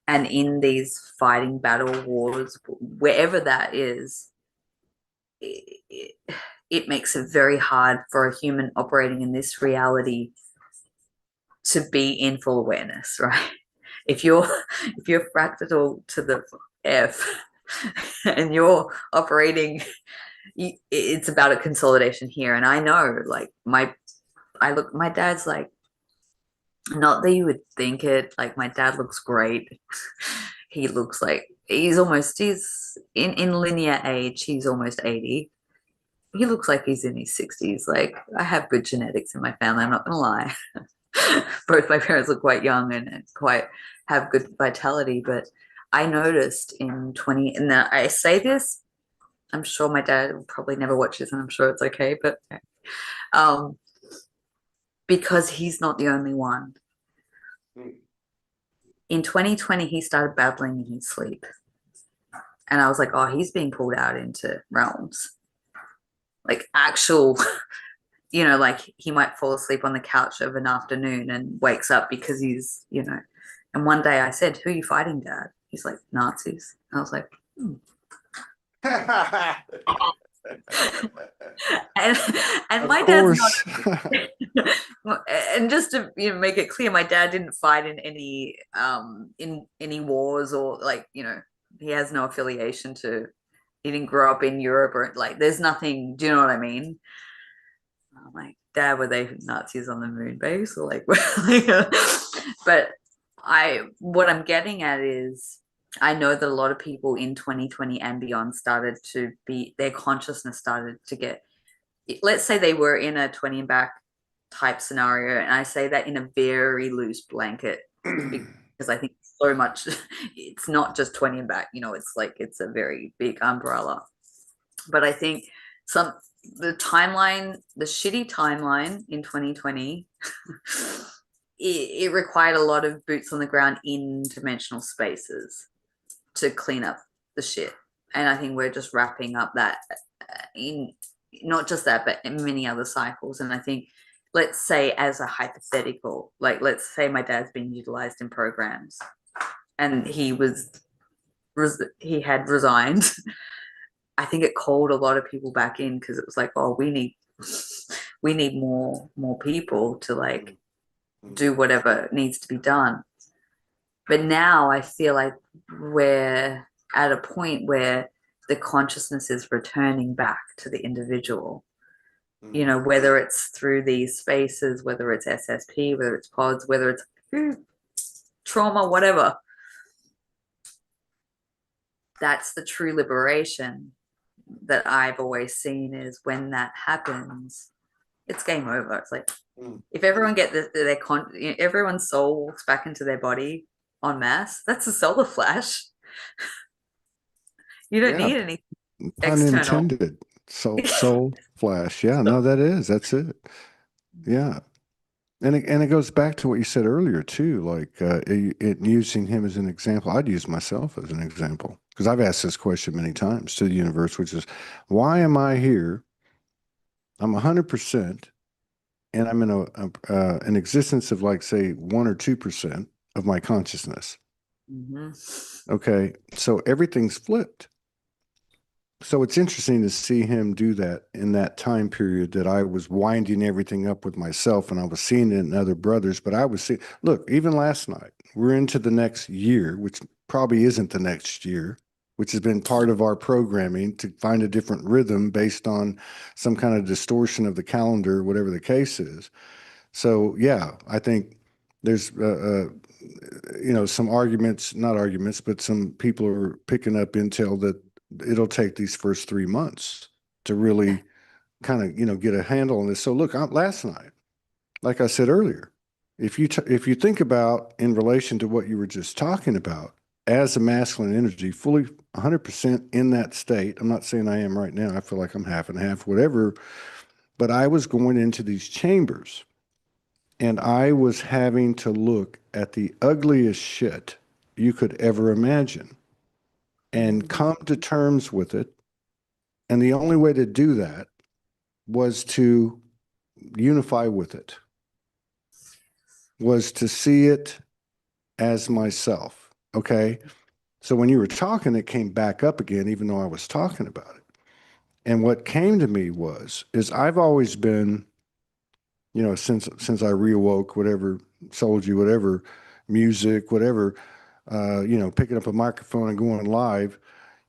and in these fighting battle wars, wherever that is, it makes it very hard for a human operating in this reality to be in full awareness, right? If you're fractal to the F and you're operating, it's about a consolidation here. And I know, like my dad's like, not that you would think it, like my dad looks great. He looks like he's in linear age, he's almost 80. He looks like he's in his 60s. Like I have good genetics in my family, I'm not gonna lie. Both my parents look quite young and quite have good vitality, but I noticed in 20, and I say this, I'm sure my dad will probably never watch this, and I'm sure it's okay, but um, because he's not the only one. In 2020, he started babbling in his sleep. And I was like, oh, he's being pulled out into realms. Like actual, like he might fall asleep on the couch of an afternoon and wakes up because he's. And one day I said, who are you fighting, Dad? He's like, Nazis. I was like, hmm. and Of my dad's course. not. And just to make it clear, my dad didn't fight in any wars, or he has no affiliation to. He didn't grow up in Europe, or like there's nothing. Do you know what I mean? I'm like, Dad, were they Nazis on the moon base, or like, but what I'm getting at is I know that a lot of people in 2020 and beyond their consciousness started to get, let's say they were in a 20 and back type scenario. And I say that in a very loose blanket because I think so much, it's not just 20 and back, it's a very big umbrella. But I think the shitty timeline in 2020, it required a lot of boots on the ground in dimensional spaces to clean up the shit. And I think we're just wrapping up that in not just that, but in many other cycles. And I think, let's say as a hypothetical, like let's say my dad's been utilized in programs and he had resigned. I think it called a lot of people back in because it was like, oh, we need more people to like do whatever needs to be done. But now I feel like we're at a point where the consciousness is returning back to the individual. Whether it's through these spaces, whether it's SSP, whether it's pods, whether it's trauma, whatever. That's the true liberation that I've always seen, is when that happens, it's game over. It's like if everyone get everyone's soul walks back into their body en masse, that's a solar flash. You don't need anything Pun external. intended. Soul flash. Yeah, no, that's it. Yeah. And it goes back to what you said earlier too, like using him as an example. I'd use myself as an example because I've asked this question many times to the universe, which is, why am I here? I'm 100%, and I'm in an existence of like say 1 or 2% of my consciousness. Okay, so everything's flipped. So it's interesting to see him do that in that time period that I was winding everything up with myself, and I was seeing it in other brothers. But I was seeing, look, even last night, we're into the next year, which probably isn't the next year, which has been part of our programming to find a different rhythm based on some kind of distortion of the calendar, whatever the case is. So yeah, I think there's some arguments, not arguments, but some people are picking up intel that it'll take these first 3 months to really kind of get a handle on this. So look, last night, like I said earlier, if you think about in relation to what you were just talking about as a masculine energy, fully 100% in that state. I'm not saying I am right now. I feel like I'm half and half, whatever. But I was going into these chambers and I was having to look at the ugliest shit you could ever imagine and come to terms with it. And the only way to do that was to unify with it, was to see it as myself. Okay. So when you were talking, it came back up again, even though I was talking about it. And what came to me is I've always been, since I reawoke, whatever, Soulogy, whatever, music, whatever, picking up a microphone and going live,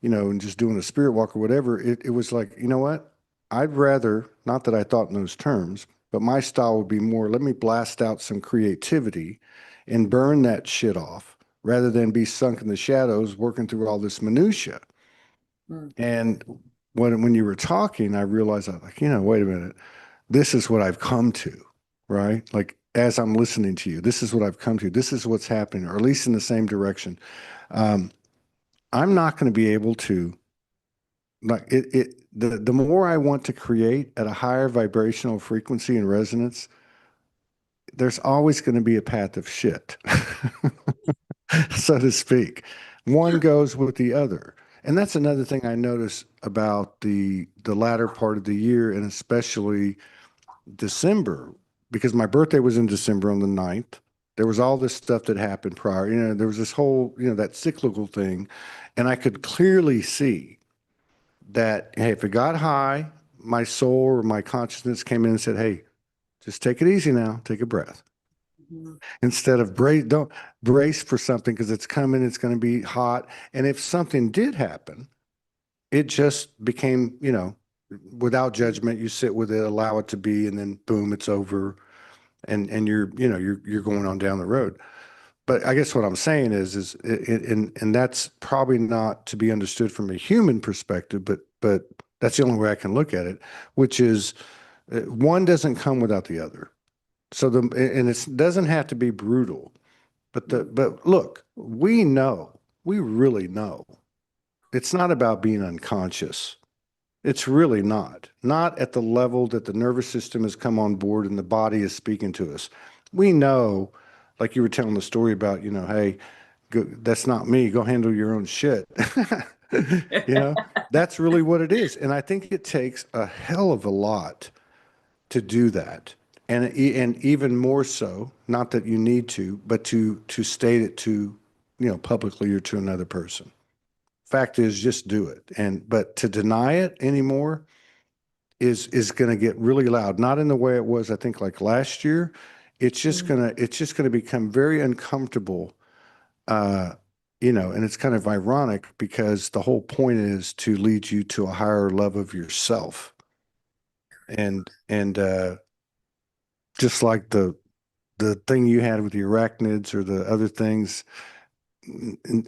and just doing a spirit walk or whatever, it was like, you know what? I'd rather, not that I thought in those terms, but my style would be more, let me blast out some creativity and burn that shit off rather than be sunk in the shadows working through all this minutia. And when you were talking, I realized, I was like, wait a minute, this is what I've come to, right? Like as I'm listening to you, this is what I've come to. This is what's happening, or at least in the same direction. I'm not going to be able to like the more I want to create at a higher vibrational frequency and resonance, there's always going to be a path of shit, so to speak. One goes with the other. And that's another thing I notice about the latter part of the year, and especially December, because my birthday was in December on the 9th. There was all this stuff that happened prior. There was this whole, that cyclical thing. And I could clearly see that, hey, if it got high, my soul or my consciousness came in and said, hey, just take it easy now, take a breath. Mhm. Instead of don't brace for something because it's coming, it's going to be hot. And if something did happen, it just became, without judgment, you sit with it, allow it to be, and then boom, it's over. And you're going on down the road. But I guess what I'm saying and that's probably not to be understood from a human perspective, but that's the only way I can look at it, which is one doesn't come without the other. So and it doesn't have to be brutal, but look, we really know it's not about being unconscious. It's really not at the level that the nervous system has come on board and the body is speaking to us. We know, like you were telling the story about, hey, that's not me. Go handle your own shit. You know, that's really what it is. And I think it takes a hell of a lot to do that. And even more so, not that you need to, but to state it to, publicly or to another person. Fact is, just do it. But to deny it anymore is going to get really loud. Not in the way it was, I think, like last year. It's just gonna become very uncomfortable. Uh, and it's kind of ironic because the whole point is to lead you to a higher love of yourself. And just like the thing you had with the arachnids or the other things,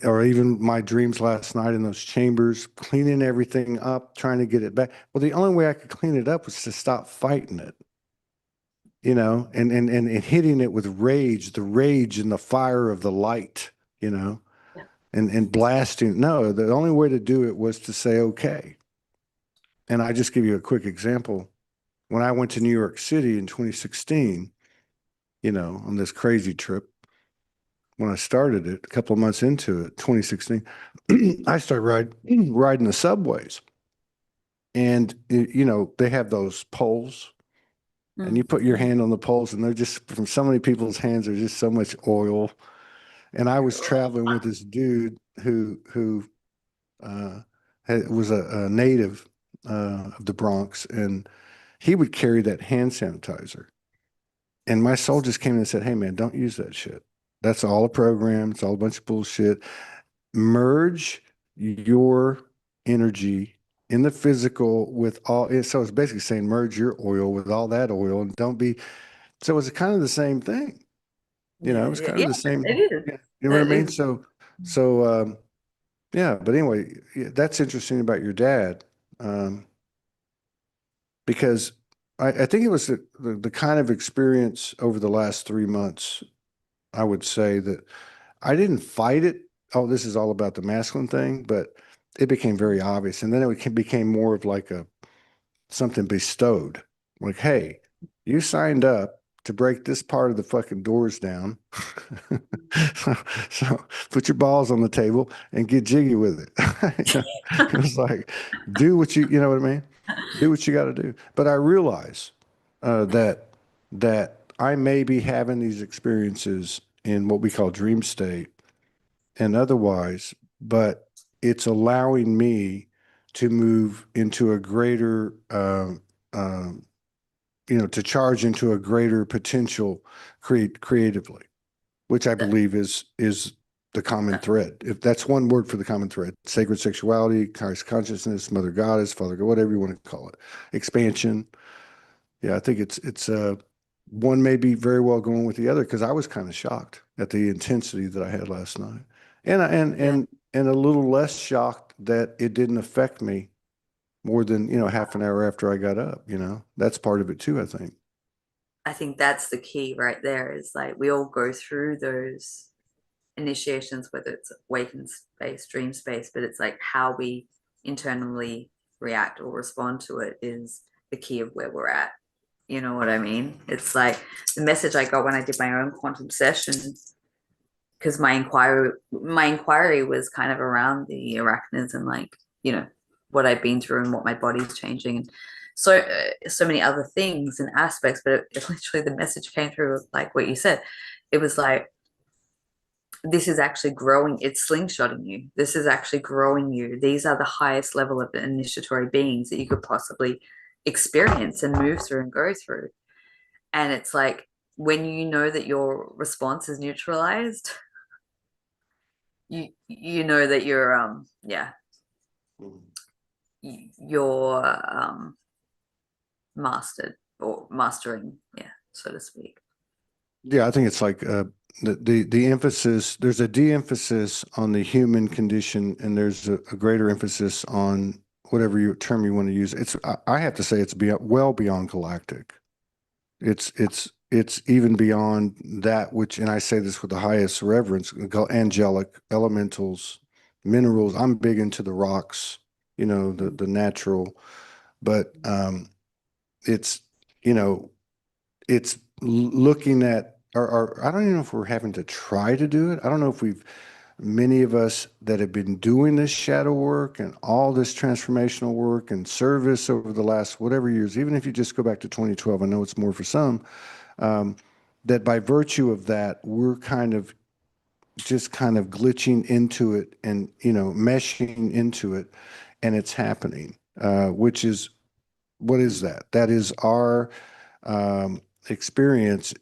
or even my dreams last night in those chambers, cleaning everything up, trying to get it back. Well, the only way I could clean it up was to stop fighting it, and hitting it with rage, the rage and the fire of the light, you know, Yeah. and blasting. No, the only way to do it was to say, okay. And I just give you a quick example. When I went to New York City in 2016, on this crazy trip, when I started it, a couple of months into it, 2016, I started riding the subways. And, they have those poles, and you put your Mhm. hand on the poles, and they're just, from so many people's hands, there's just so much oil. And I was traveling with this dude who uh, was a native of the Bronx, and he would carry that hand sanitizer. And my soul just came in and said, "Hey, man, don't use that shit. That's all a program. It's all a bunch of bullshit. Merge your energy in the physical with all." So it's basically saying merge your oil with all that oil, and don't be. So it's kind of the same thing. It Yeah, was yeah, kind of yeah, the same. it is. Yeah, you know what I That mean? is. So yeah. But anyway, yeah, that's interesting about your dad, um, because I think it was the kind of experience over the last 3 months. I would say that I didn't fight it. Oh, this is all about the masculine thing, but it became very obvious, and then became more of like a something bestowed. Like, hey, you signed up to break this part of the fucking doors down. so, so put your balls on the table and get jiggy with it. It was like, do what you know what I mean? Do what you got to do. But I realize that I may be having these experiences in what we call dream state and otherwise, but it's allowing me to move into a greater, um, to charge into a greater potential creatively, which I That- believe is the common thread. If that's one word for the common thread, sacred sexuality, Christ consciousness, Mother Goddess, Father God, whatever you want to call it, expansion. Yeah, I think it's one may be very well going with the other because I was kind of shocked at the intensity that I had last night, and yeah, and a little less shocked that it didn't affect me more than half an hour after I got up. That's part of it too, I think. I think that's the key right there is like we all go through those initiations, whether it's waking space, dream space, but it's like how we internally react or respond to it is the key of where we're at. You know what I mean? It's like the message I got when I did my own quantum session, because my inquiry was kind of around the arachnids and like, you know, what I've been through and what my body's changing, and so many other things and aspects. But it literally, the message came through like what you said. It was like, this is actually growing, it's slingshotting you, this is actually growing you, these are the highest level of initiatory beings that you could possibly experience and move through and go through. And it's like, when you know that your response is neutralized, you know that you're yeah, you're mastered, or mastering, yeah, so to speak. Yeah, I think it's like the emphasis, there's a de-emphasis on the human condition, and there's a greater emphasis on whatever term you want to use. I have to say it's well beyond galactic. It's even beyond that, which, and I say this with the highest reverence, angelic, elementals, minerals. I'm big into the rocks, the natural, but it's, you know, it's looking at, or I don't even know if we're having to try to do it. I don't know if many of us that have been doing this shadow work and all this transformational work and service over the last whatever years, even if you just go back to 2012, I know it's more for some, that by virtue of that, we're just kind of glitching into it and, meshing into it, and it's happening, which is, what is that? That is our experience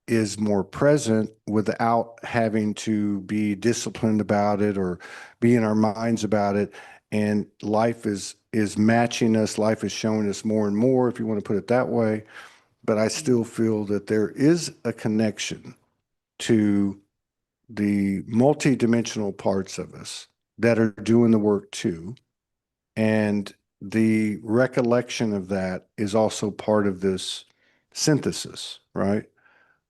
is more present without having to be disciplined about it or be in our minds about it. And life is matching us. Life is showing us more and more, if you want to put it that way. But I still feel that there is a connection to the multidimensional parts of us that are doing the work too. And the recollection of that is also part of this synthesis, right?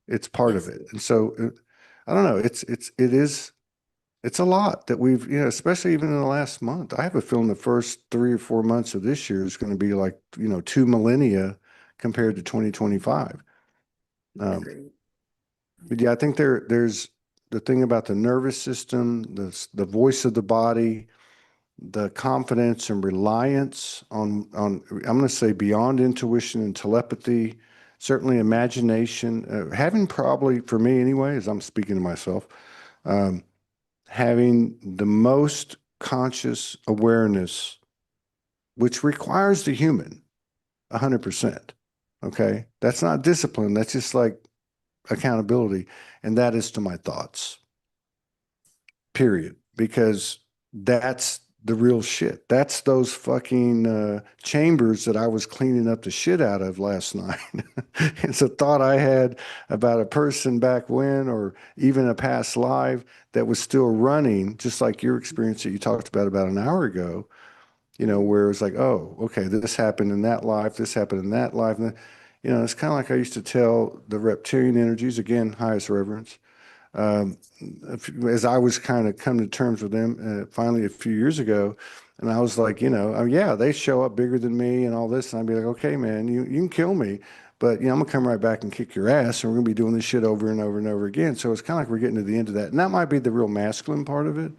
It's part of Yes. it. And so I don't know, it's a lot that we've, especially even in the last month. I have a feeling the first 3 or 4 months of this year is going to be like, 2 millennia compared to 2025. Um, Agreed. but yeah, I think there's the thing about the nervous system, the voice of the body, the confidence and reliance on I'm going to say beyond intuition and telepathy, certainly imagination, having, probably for me anyway, as I'm speaking to myself, um, having the most conscious awareness, which requires the human 100%. Okay, that's not discipline, that's just like accountability, and that is to my thoughts, period, because that's the real shit. That's those fucking chambers that I was cleaning up the shit out of last night. It's a thought I had about a person back when, or even a past life that was still running, just like your experience that you talked about an hour ago, where it was like, oh, okay, this happened in that life, this happened in that life. And, it's kind of like I used to tell the reptilian energies, again, highest reverence, um, as I was kind of coming to terms with them finally a few years ago. And I was like, oh, yeah, they show up bigger than me and all this. And I'd be like, okay, man, you can kill me, but, I'm going to come right back and kick your ass. And we're going to be doing this shit over and over and over again. So it's kind of like we're getting to the end of that. And that might be the real masculine part of it.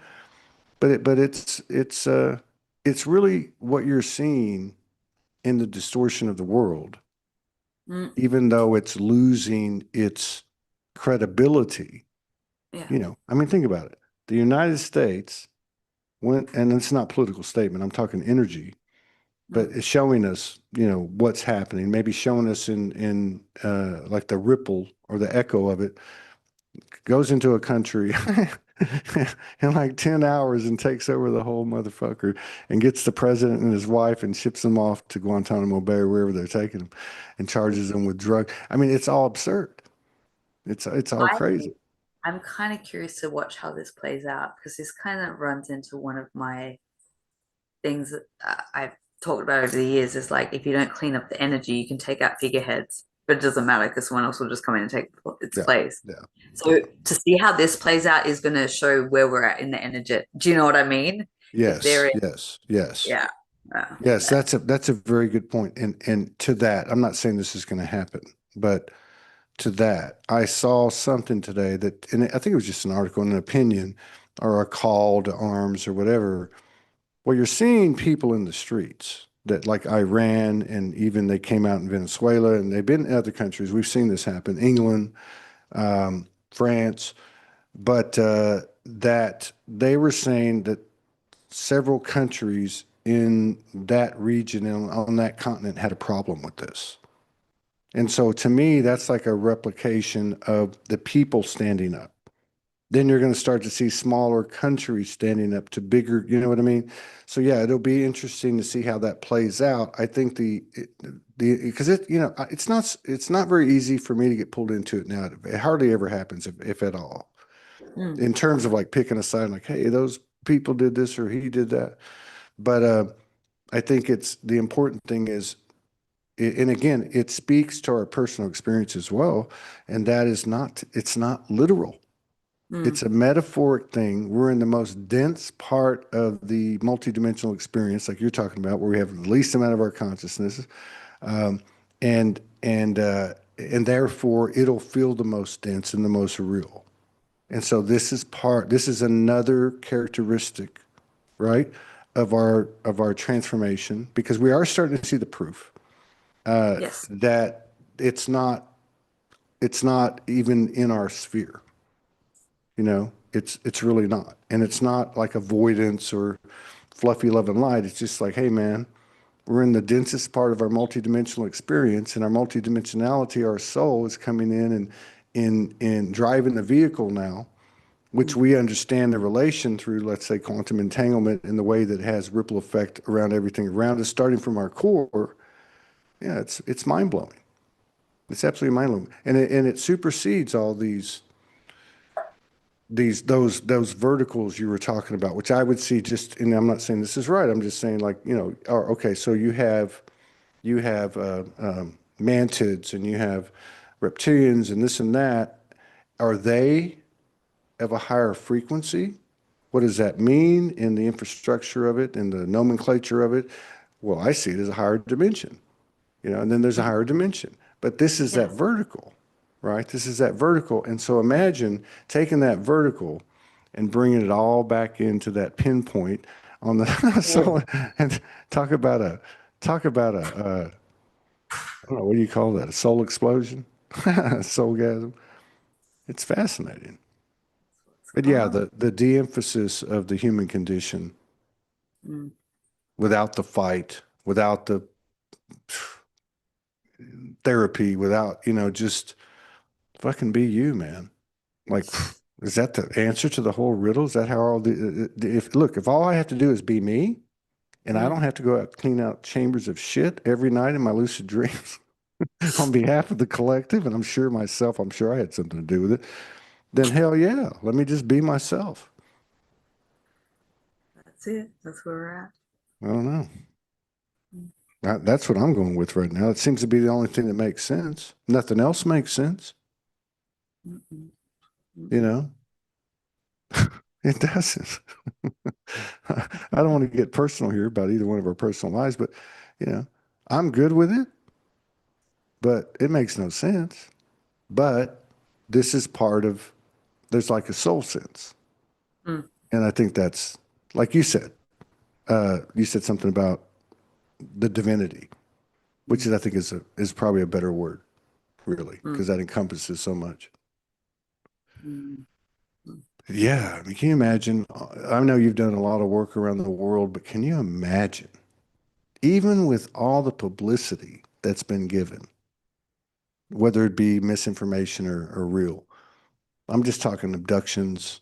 But it's really what you're seeing in the distortion of the world, Mm, even though it's losing its credibility. yeah. I mean, think about it. The United States went, and it's not a political statement, I'm talking energy, but Mm. it's showing us, what's happening, maybe showing us in like the ripple or the echo of it, goes into a country in like 10 hours and takes over the whole motherfucker and gets the president and his wife and ships them off to Guantanamo Bay or wherever they're taking them and charges them with drug. I mean, it's all absurd. It's all I crazy. I'm kind of curious to watch how this plays out, because this kind of runs into one of my things that I've talked about over the years. Is like, if you don't clean up the energy, you can take out figureheads, but it doesn't matter because someone else will just come in and take its Yeah. place. Yeah. So Yeah. to see how this plays out is going to show where we're at in the energy. Do you know what I mean? If Yes. there is, Yes. Yes. yeah. Yes, that's a very good point. And to that, I'm not saying this is going to happen, but to that, I saw something today that, and I think it was just an article, an opinion, or a call to arms or whatever. Well, you're seeing people in the streets that like Iran, and even they came out in Venezuela, and they've been in other countries. We've seen this happen, England, France, but that they were saying that several countries in that region and on that continent had a problem with this. And so to me, that's like a replication of the people standing up. Then you're going to start to see smaller countries standing up to bigger, you know what I mean? So yeah, it'll be interesting to see how that plays out. I think because it's not very easy for me to get pulled into it now. It hardly ever happens if at all. Mm, In terms of like picking a side, like, hey, those people did this or he did that. But I think it's the important thing is, and again, it speaks to our personal experience as well. And that is not, it's not literal. mm, It's a metaphoric thing. We're in the most dense part of the multidimensional experience, like you're talking about, where we have the least amount of our consciousness, um, and therefore it'll feel the most dense and the most real. And so this is another characteristic, right, of our transformation, because we are starting to see the proof yes. that it's not even in our sphere. You know, it's really not. And it's not like avoidance or fluffy love and light. It's just like, hey man, we're in the densest part of our multidimensional experience, and our multidimensionality, our soul is coming in and in driving the vehicle now, which Mm, we understand the relation through, let's say, quantum entanglement in the way that it has ripple effect around everything around us, starting from our core. Yeah, it's mind blowing. It's absolutely mind blowing, and it supersedes all those verticals you were talking about, which I would see just. And I'm not saying this is right. I'm just saying, like, you know, okay, so you have mantids and you have reptilians and this and that. Are they of a higher frequency? What does that mean in the infrastructure of it and the nomenclature of it? Well, I see it as a higher dimension, you know, and then there's a mm, higher dimension. But this is that yes. vertical, right? This is that vertical. And so imagine taking that vertical and bringing it all back into that pinpoint on the so and talk about I don't know, what do you call that? A soul explosion? Soulgasm. It's fascinating. What's But going yeah, on? the de-emphasis of the human condition Mm, without the fight, without the therapy, without, you know, just fucking be you, man. Like, is that the answer to the whole riddle? Is that how all if look, if all I have to do is be me and I mm, don't have to go out clean out chambers of shit every night in my lucid dreams on behalf of the collective, and I'm sure I had something to do with it, then hell yeah, let me just be myself. that's it. That's where we're at. I don't know. Mm, That's what I'm going with right now. It seems to be the only thing that makes sense. Nothing else makes sense, mm, mm, you mm, know? It doesn't. I don't want to get personal here about either one of our personal lives, but you know, I'm good with it, but it makes no sense. But this is part of, there's like a soul sense. mm, And I think that's, like you said something about the divinity, which mm, is, I think is probably a better word, really, mm, because that encompasses so much. mm, mm. Yeah, I mean, can you imagine? I know you've done a lot of work around the world, but can you imagine, even with all the publicity that's been given, whether it be misinformation or real? I'm just talking abductions,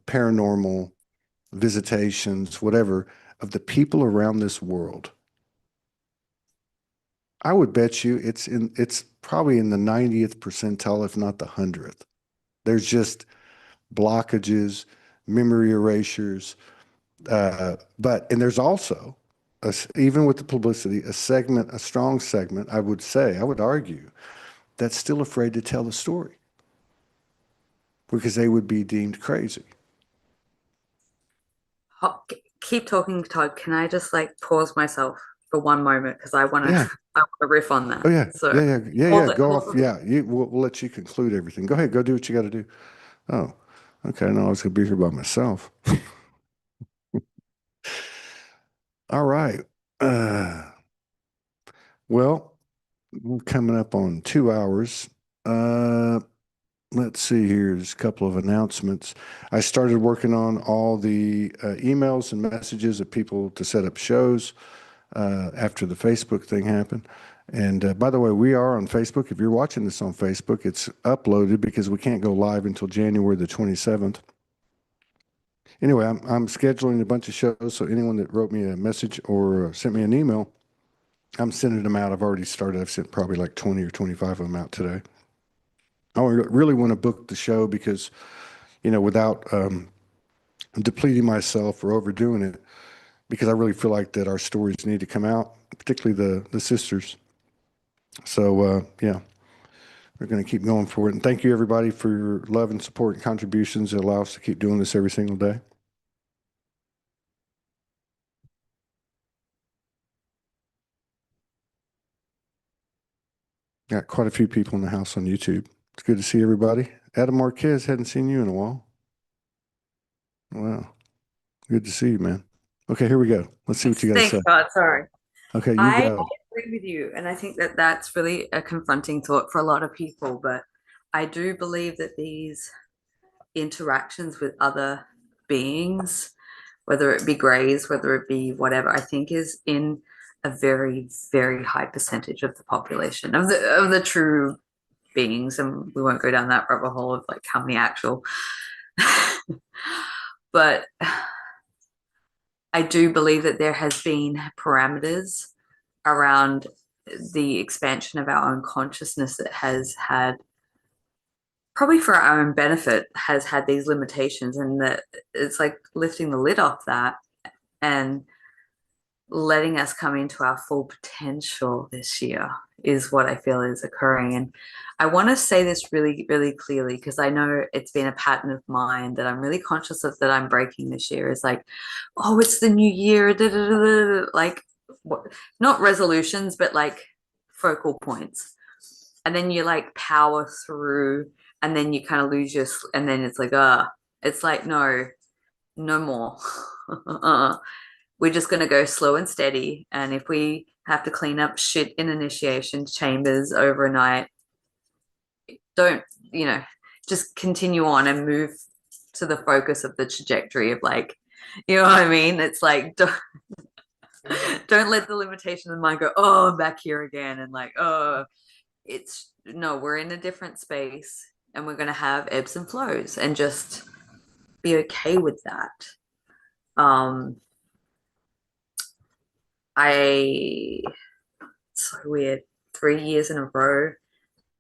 paranormal visitations, whatever, of the people around this world. I would bet you it's probably in the 90th percentile, if not the 100th. There's just blockages, memory erasures, and there's also, even with the publicity, a strong segment, I would argue, that's still afraid to tell the story because they would be deemed crazy. keep talking, Todd. Can I just like pause myself for one moment because I want to Yeah. I want to riff on Oh that. yeah. So Yeah. Yeah. Yeah. Yeah. hold it, Go hold off. it. Yeah. We'll let you conclude everything. Go ahead. Go do what you got to do. Oh, okay. No, I was gonna be here by myself. All right. Uh, well, we're coming up on 2 hours. Uh, let's see here. There's a couple of announcements. I started working on all the emails and messages of people to set up shows after the Facebook thing happened. And by the way, we are on Facebook. If you're watching this on Facebook, it's uploaded because we can't go live until January the 27th. Anyway, I'm scheduling a bunch of shows. So anyone that wrote me a message or sent me an email, I'm sending them out. I've already started. I've sent probably like 20 or 25 of them out today. Really want to book the show because, without depleting myself or overdoing it, because I really feel like that our stories need to come out, particularly the sisters. So yeah, we're going to keep going for it. And thank you everybody for your love and support and contributions that allow us to keep doing this every single day. Got quite a few people in the house on YouTube. It's good to see everybody. Adam Marquez, hadn't seen you in a while. Wow. Good to see you, man. Okay, here we go. Let's see what you got to Thanks, say. God. Sorry. Okay, you I go. agree with you, and I think that that's really a confronting thought for a lot of people. But I do believe that these interactions with other beings, whether it be greys, whether it be whatever, I think is in a very, very high percentage of the population of the true beings, and we won't go down that rabbit hole of like how many actual. But I do believe that there has been parameters around the expansion of our own consciousness that has had, probably for our own benefit, has had these limitations, and that it's like lifting the lid off that and letting us come into our full potential this year is what I feel is occurring. And I want to say this really, really clearly because I know it's been a pattern of mine that I'm really conscious of that I'm breaking this year is like, oh, it's the new year, da, da, da, da, like what, not resolutions, but like focal points. And then you like power through and then you kind of lose your, and then it's like, it's like, no, no more. We're just going to go slow and steady. And if we have to clean up shit in initiation chambers overnight, don't, just continue on and move to the focus of the trajectory of like, you know what I mean? It's like, don't let the limitation of the mind go, oh, I'm back here again. And like, oh, it's no, we're in a different space and we're going to have ebbs and flows and just be okay with that. I It's so weird. 3 years in a row,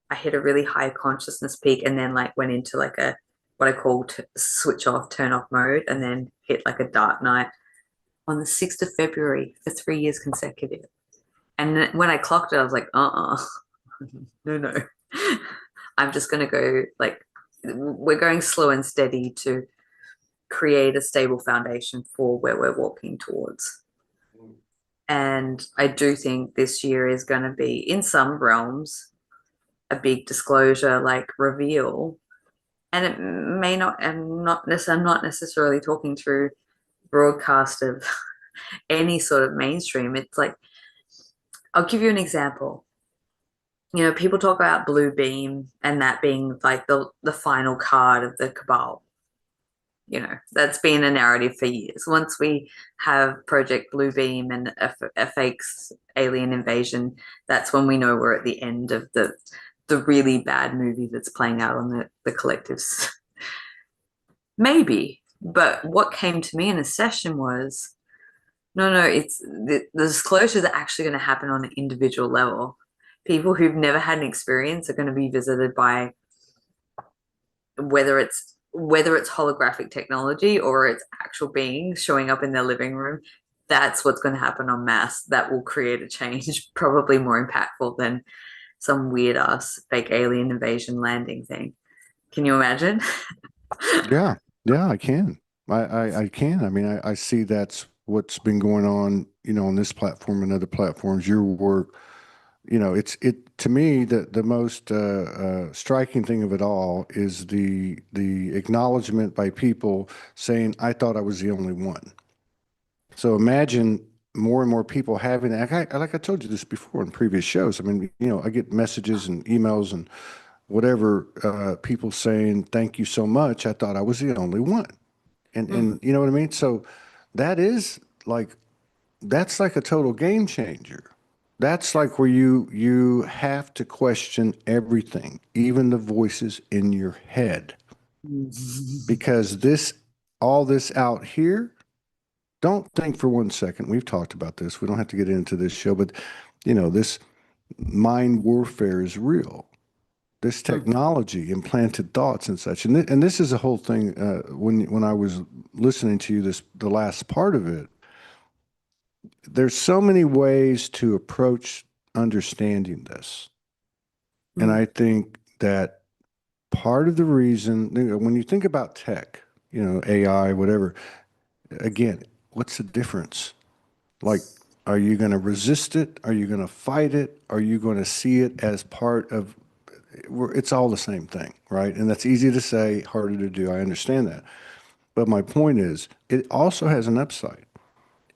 I hit a really high consciousness peak and then like went into like a what I call switch off, turn off mode, and then hit like a dark night on the 6th of February for 3 years consecutive. And when I clocked it, I was like, no, no. I'm just gonna go like we're going slow and steady to create a stable foundation for where we're walking towards. And I do think this year is going to be, in some realms, a big disclosure, like reveal. And it may not, I'm not necessarily talking through broadcast of any sort of mainstream. It's like, I'll give you an example. People talk about Blue Beam and that being like the final card of the cabal. That's been a narrative for years. Once we have Project Bluebeam and a fake alien invasion, that's when we know we're at the end of the really bad movie that's playing out on the collectives. Maybe, but what came to me in a session was no, it's the disclosures are actually going to happen on an individual level. People who've never had an experience are going to be visited by whether it's holographic technology or it's actual beings showing up in their living room. That's what's going to happen en masse. That will create a change, probably more impactful than some weird ass fake alien invasion landing thing. Can you imagine? Yeah, yeah, I can. I can. I mean, I see that's what's been going on, on this platform and other platforms, your work, it to me the most striking thing of it all is the acknowledgement by people saying, "I thought I was the only one." So imagine more and more people having that. Like I told you this before in previous shows. I mean, I get messages and emails and whatever, people saying, "Thank you so much. I thought I was the only one." And Mhm. you know what I mean? So that is like that's like a total game changer. That's like where you have to question everything, even the voices in your head, because this all this out here, don't think for one second. We've talked about this. We don't have to get into this show, but this mind warfare is real. This technology, implanted thoughts and such, and this is a whole thing. When I was listening to you, the last part of it, there's so many ways to approach understanding this, and Mhm. I think that part of the reason, when you think about tech, AI, whatever, again, what's the difference? Like, are you going to resist it? Are you going to fight it? Are you going to see it as part of? It's all the same thing, right? And that's easy to say, harder to do. I understand that. But my point is, it also has an upside.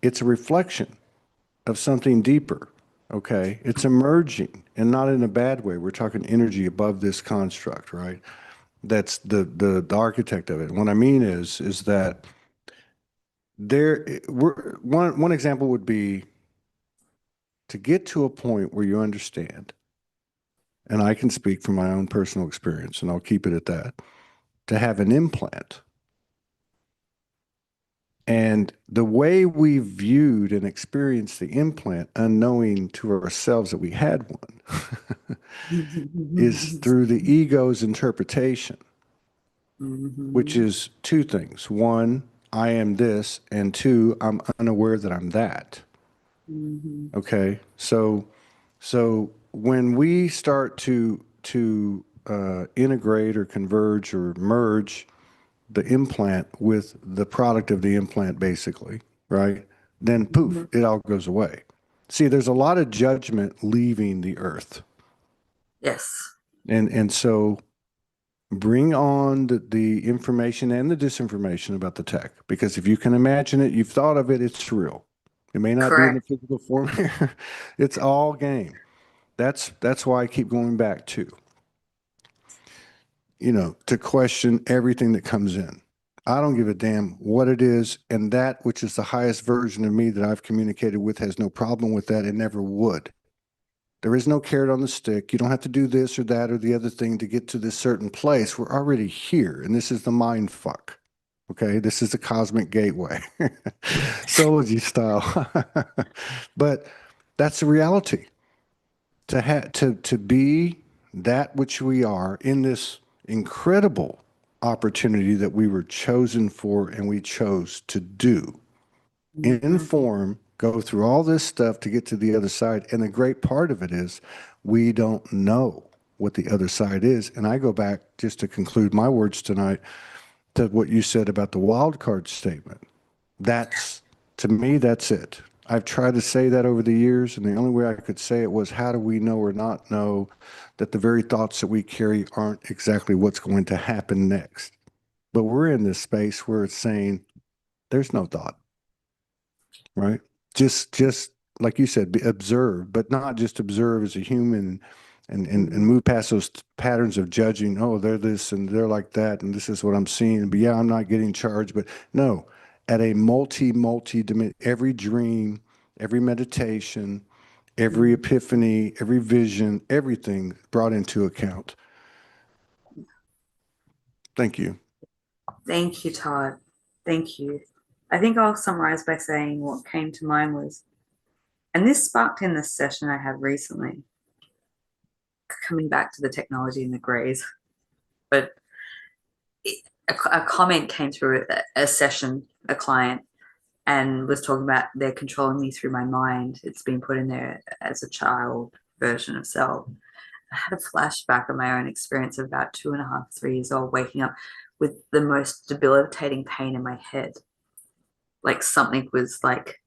It's a reflection of something deeper. Okay. It's emerging and not in a bad way. We're talking energy above this construct, right? That's the architect of it. What I mean is that one example would be to get to a point where you understand, and I can speak from my own personal experience, and I'll keep it at that, to have an implant. And the way we viewed and experienced the implant, unknowing to ourselves that we had one, is through the ego's interpretation, which Mhm. is two things. One, I am this, and two, I'm unaware that I'm that. Mhm. Okay. So when we start to integrate or converge or merge the implant with the product of the implant, basically, right? Then poof, Mhm. it all goes away. See, there's a lot of judgment leaving the earth. Yes. And so bring on the information and the disinformation about the tech, because if you can imagine it, you've thought of it, it's real. It may not be in the Correct. physical form here. It's all game. That's why I keep going back to question everything that comes in. I don't give a damn what it is, and that which is the highest version of me that I've communicated with has no problem with that and never would. There is no carrot on the stick. You don't have to do this or that or the other thing to get to this certain place. We're already here, and this is the mind fuck. Okay, this is the cosmic gateway, Soulogy style. But that's the reality. To be that which we are in this incredible opportunity that we were chosen for and we chose to do, Mhm. inform, go through all this stuff to get to the other side. And the great part of it is we don't know what the other side is. And I go back just to conclude my words tonight to what you said about the wild card statement. That's, to me, that's it. I've tried to say that over the years, and the only way I could say it was, how do we know or not know that the very thoughts that we carry aren't exactly what's going to happen next? But we're in this space where it's saying there's no thought, right? Just like you said, observe, but not just observe as a human and Mhm. move past those patterns of judging. Oh, they're this and they're like that, and this is what I'm seeing. But yeah, I'm not getting charged. But no, at a multi dimension, every dream, every meditation, every Mhm. epiphany, every vision, everything brought into account. Thank you. Thank you, Todd. Thank you. I think I'll summarize by saying what came to mind was, and this sparked in this session I had recently, coming back to the technology and the grays, but a comment came through a session, a client, and was talking about they're controlling me through my mind. It's been put in there as a child version of self. I had a flashback of my own experience of about 2.5, 3 years old, waking up with the most debilitating pain in my head. like something was like,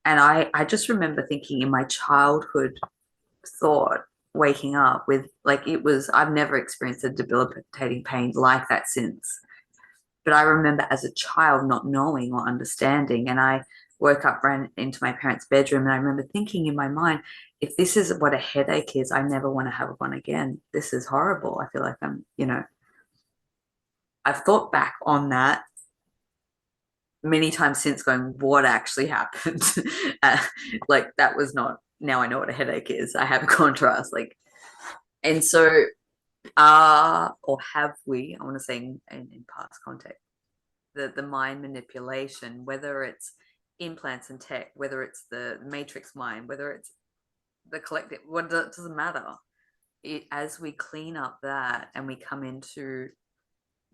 and I just remember thinking in my childhood thought, waking up with like, it was, I've never experienced a debilitating pain like that since. But I remember as a child not knowing or understanding. And I woke up, ran into my parents' bedroom, and I remember thinking in my mind, if this is what a headache is, I never want to have one again. This is horrible. I feel like I've thought back on that many times since, going, what actually happened? uh, like, that was not, now I know what a headache is. I have a contrast. Like, and so, or have we, I want to say in past context, the mind manipulation, whether it's implants and tech, whether it's the matrix mind, whether it's the collective, what doesn't matter. As we clean up that and we come into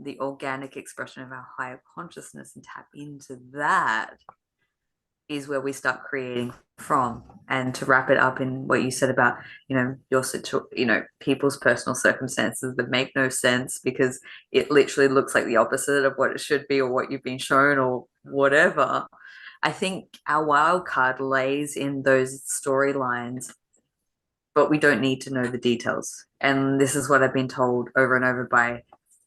the organic expression of our higher consciousness and tap into that, is where we start creating from. And to wrap it up in what you said about, your people's personal circumstances that make no sense because it literally looks like the opposite of what it should be or what you've been shown or whatever. I think our wild card lays in those storylines, but we don't need to know the details. And this is what I've been told over and over by,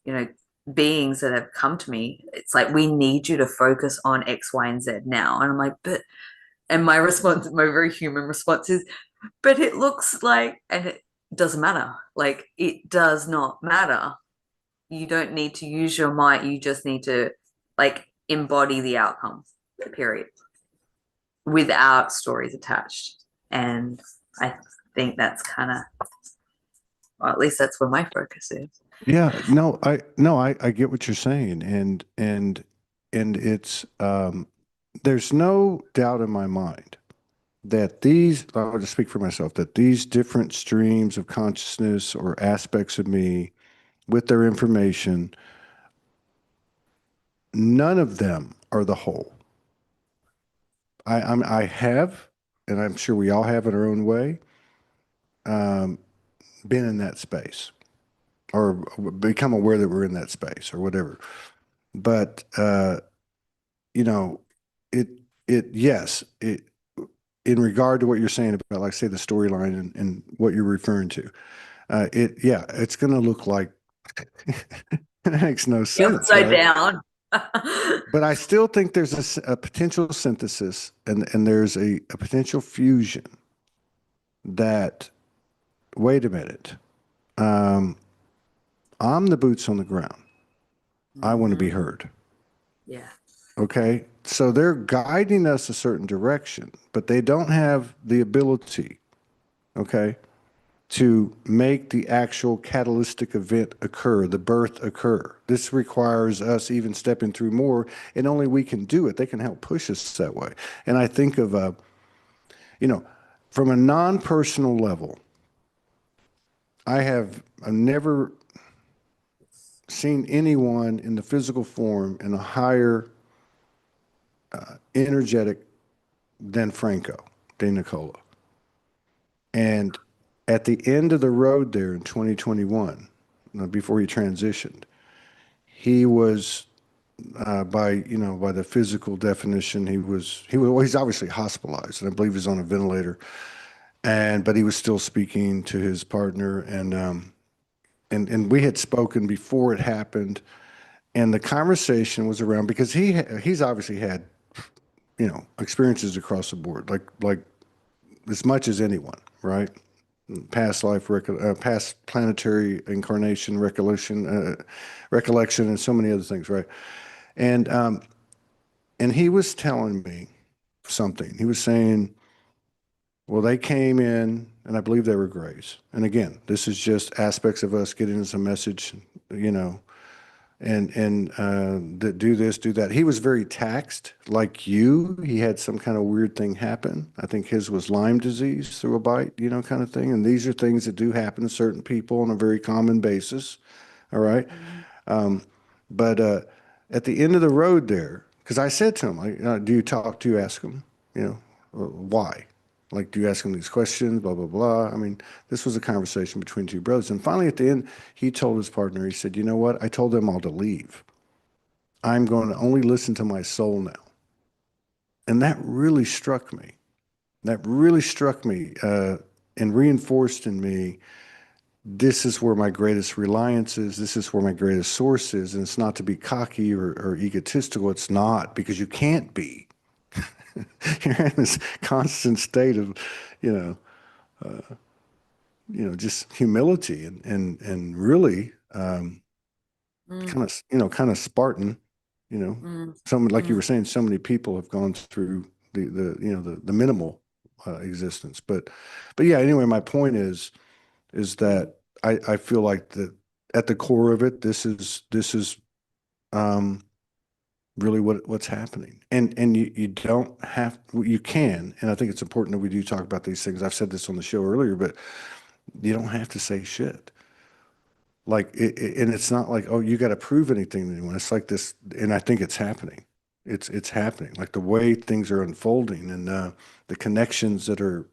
you know, beings that have come to me. It's like, we need you to focus on X, Y, and Z now. And I'm like, but, and my response, my very human response is, but it looks like, and it doesn't matter. Like, it does not matter. You don't need to use your might. You just need to, like, embody the outcome, period, without stories attached. And I think that's kind of, or at least that's where my focus is. Yeah, no, I get what you're saying, and it's there's no doubt in my mind that these, I'll just speak for myself, that these different streams of consciousness or aspects of me with their information, none of them are the whole. I have, and I'm sure we all have in our own way, um, been in that space or become aware that we're in that space or whatever. But you know, it yes, in regard to what you're saying about, like, say, the storyline and what you're referring to, yeah, it's going to look like it makes no sense, Upside right? down. But I still think there's a potential synthesis and there's a potential fusion that, wait a minute, um, I'm the boots on the ground. I want to be Mhm. heard. Yeah. Okay. So they're guiding us a certain direction, but they don't have the ability, okay, to make the actual catalytic event occur, the birth occur. This requires us even stepping through more, and only we can do it. They can help push us that way. And I think of, you know, from a non-personal level, I've never seen anyone in the physical form in a higher energetic than Franco de Nicola. And at the end of the road there in 2021, before he transitioned, he was, by the physical definition, well, he's obviously hospitalized, and I believe he's on a ventilator, but he was still speaking to his partner, and we had spoken before it happened, and the conversation was around, because he's obviously had, experiences across the board, like as much as anyone, right? Past planetary incarnation, recollection, and so many other things, right? And he was telling me something. He was saying, well, they came in, and I believe they were grays. And again, this is just aspects of us getting us a message, you know, and that do this, do that. He was very taxed, like you. He had some kind of weird thing happen. I think his was Lyme disease through a bite, kind of thing. And these are things that do happen to certain people on a very common basis. All right. Mhm. But at the end of the road there, because I said to him, like, do you ask him, why? Like, do you ask him these questions, blah, blah, blah. I mean, this was a conversation between two brothers. And finally, at the end, he told his partner, he said, you know what? I told them all to leave. I'm going to only listen to my soul now. And that really struck me. That really struck me and reinforced in me, this is where my greatest reliance is. This is where my greatest source is. And it's not to be cocky or egotistical. It's not, because you can't be. You're in this constant state of, you know, just humility and really mm, kind of Spartan, you know, mm, some like you mm, were saying, so many people have gone through the minimal existence, but yeah. Anyway, my point is mm, that I feel like that at the core of it, this is um, really what's happening, and you don't have you can, and I think it's important that we do talk about these things. I've said this on the show earlier, but you don't have to say shit. Like and it's not like, oh, you got to prove anything to anyone. It's like this, and I think it's happening. It's happening. Like the way things are unfolding and the connections that are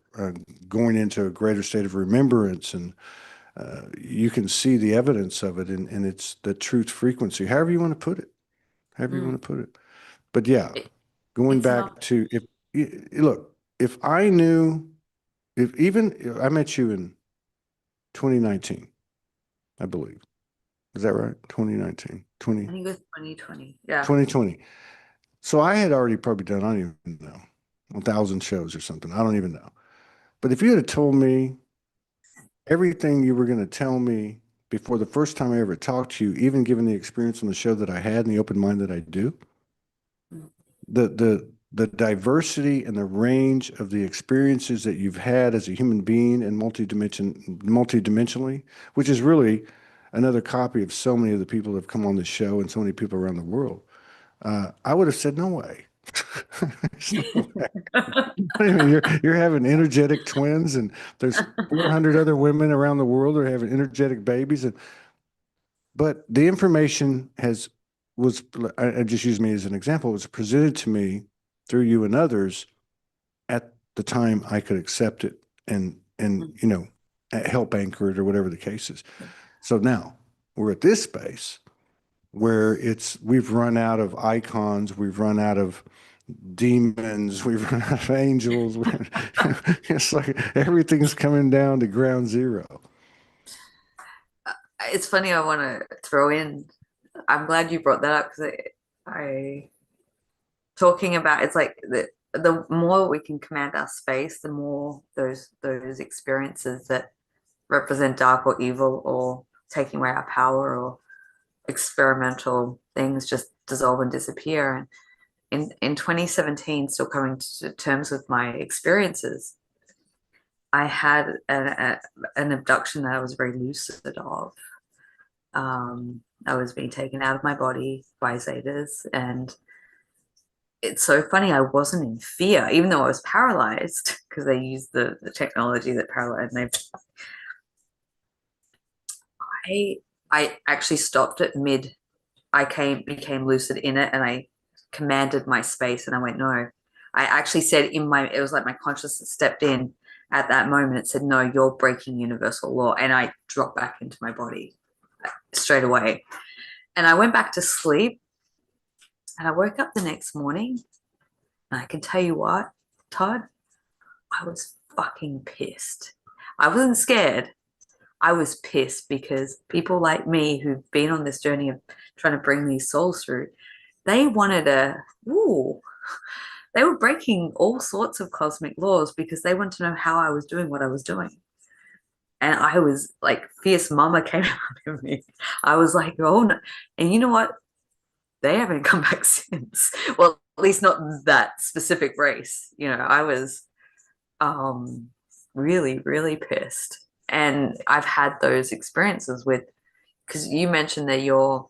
going into a greater state of remembrance, and you can see the evidence of it, and it's the truth frequency, however you want to put it, however you mm. want to put it. But yeah, It, going it's an back to look, if I knew, if even I met you in 2019, I believe. Is that right? 2019, I think it was 2020. Yeah. 2020. So I had already probably done, I don't even know, 1,000 shows or something. I don't even know. But if you had told me everything you were going to tell me before the first time I ever talked to you, even given the experience on the show that I had and the open mind that I do, Mm, the diversity and the range of the experiences that you've had as a human being and multidimensionally, which is really another copy of so many of the people that have come on this show and so many people around the world. I would have said, no way. There's no way. I mean, you're having energetic twins, and there's 400 other women around the world that are having energetic babies, and but the information was I just use me as an example. It was presented to me through you and others at the time I could accept it and mm, help anchor it or whatever the case is. So now we're at this space where we've run out of icons, we've run out of demons, we've run out of angels. It's like everything's coming down to ground zero. It's funny, I want to throw in, I'm glad you brought that up because I talking about it's like the more we can command our space, the more those experiences that represent dark or evil or taking away our power or experimental things just dissolve and disappear. And in 2017, still coming to terms with my experiences, I had an abduction that I was very lucid of. I was being taken out of my body by Zetas, and it's so funny. I wasn't in fear, even though I was paralyzed because they used the technology that paralyzed. And I actually stopped at mid. I became lucid in it, and I commanded my space, and I went no. I actually said it was like my consciousness stepped in at that moment. It said no, you're breaking universal law, and I dropped back into my body straight away. And I went back to sleep, and I woke up the next morning, and I can tell you what, Todd, I was fucking pissed. I wasn't scared. I was pissed because people like me who've been on this journey of trying to bring these souls through, they wanted they were breaking all sorts of cosmic laws because they wanted to know how I was doing what I was doing. And I was like, fierce mama came out of me. I was like, oh no. And you know what? They haven't come back since. Well, at least not that specific race. I was um, really, really pissed. And I've had those experiences with, because you mentioned that your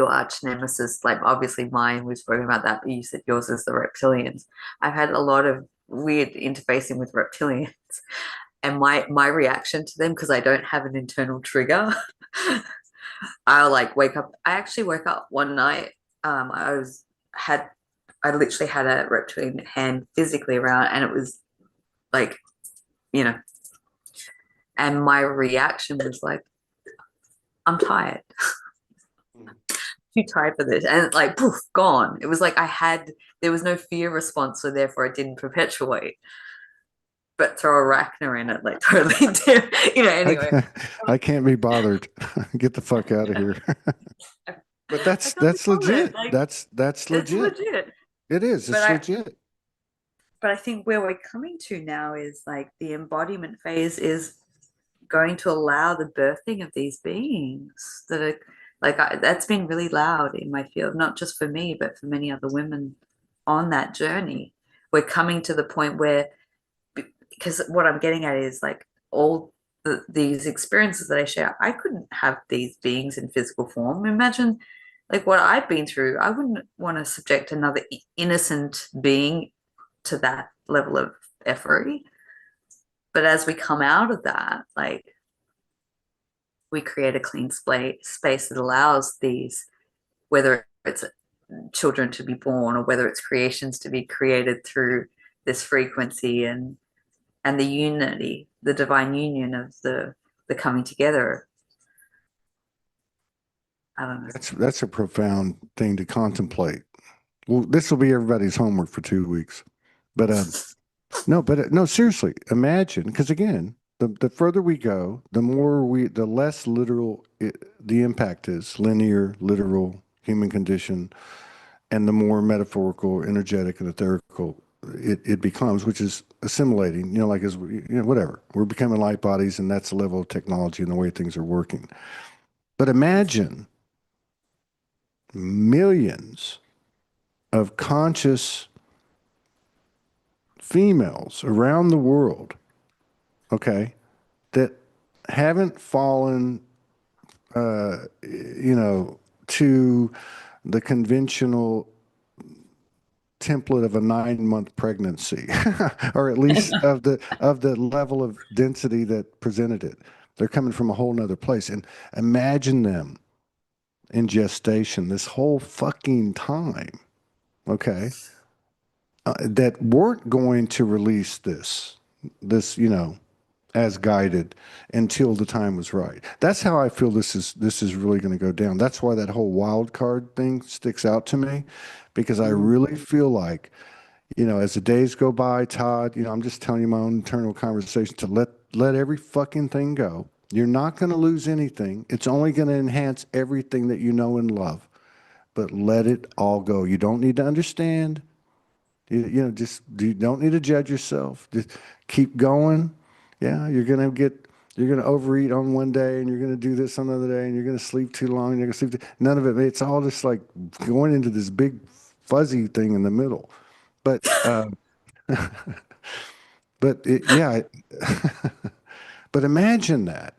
arch nemesis, like obviously mine, we've spoken about that, but you said yours is the reptilians. I've had a lot of weird interfacing with reptilians. And my reaction to them, because I don't have an internal trigger, I'll like wake up. I actually woke up one night. Had I literally had a reptilian hand physically around, and it was like, you know, and my reaction was like, I'm tired. too tired for this. And like, poof, gone. It was like there was no fear response, so therefore it didn't perpetuate. But throw a Rachner in it, like totally different. I Anyway. can't, I can't be bothered. Get the fuck out of here. But I that's can't be that's bothered. legit. Like, That's it's legit. legit. It is. But It's I legit. but I think where we're coming to now is like the embodiment phase is going to allow the birthing of these beings that are like that's been really loud in my field, not just for me, but for many other women on that journey. We're coming to the point where, because what I'm getting at is like all these experiences that I share, I couldn't have these beings in physical form. Imagine like what I've been through. I wouldn't want to subject another innocent being to that level of effery. But as we come out of that, like we create a clean space that allows these, whether it's children to be born or whether it's creations to be created through this frequency and the unity, the divine union of the coming together. I don't know. That's a profound thing to contemplate. Well, this will be everybody's homework for 2 weeks. But no, no, seriously, imagine, because again, the further we go, the less literal the impact is, linear, literal, human condition, and the more metaphorical, energetic, and etherical it becomes, which is assimilating, like as we, whatever. We're becoming light bodies, and that's the level of technology and the way things are working. But imagine millions of conscious females around the world, okay, that haven't fallen, to the conventional template of a 9-month pregnancy, or at least of the level of density that presented it. They're coming from a whole nother place. And imagine them in gestation this whole fucking time, okay, that weren't going to release this, as guided until the time was right. That's how I feel this is really going to go down. That's why that whole wild card thing sticks out to me, because I really feel like, as the days go by, Todd, I'm just telling you my own internal conversation to let every fucking thing go. You're not going to lose anything. It's only going to enhance everything that you know and love. But let it all go. You don't need to understand. Just you don't need to judge yourself. Just keep going. Yeah, you're gonna overeat on one day, and you're gonna do this on another day, and you're gonna sleep too long. And you're gonna sleep. None of it. It's all just like going into this big fuzzy thing in the middle. But yeah. But imagine that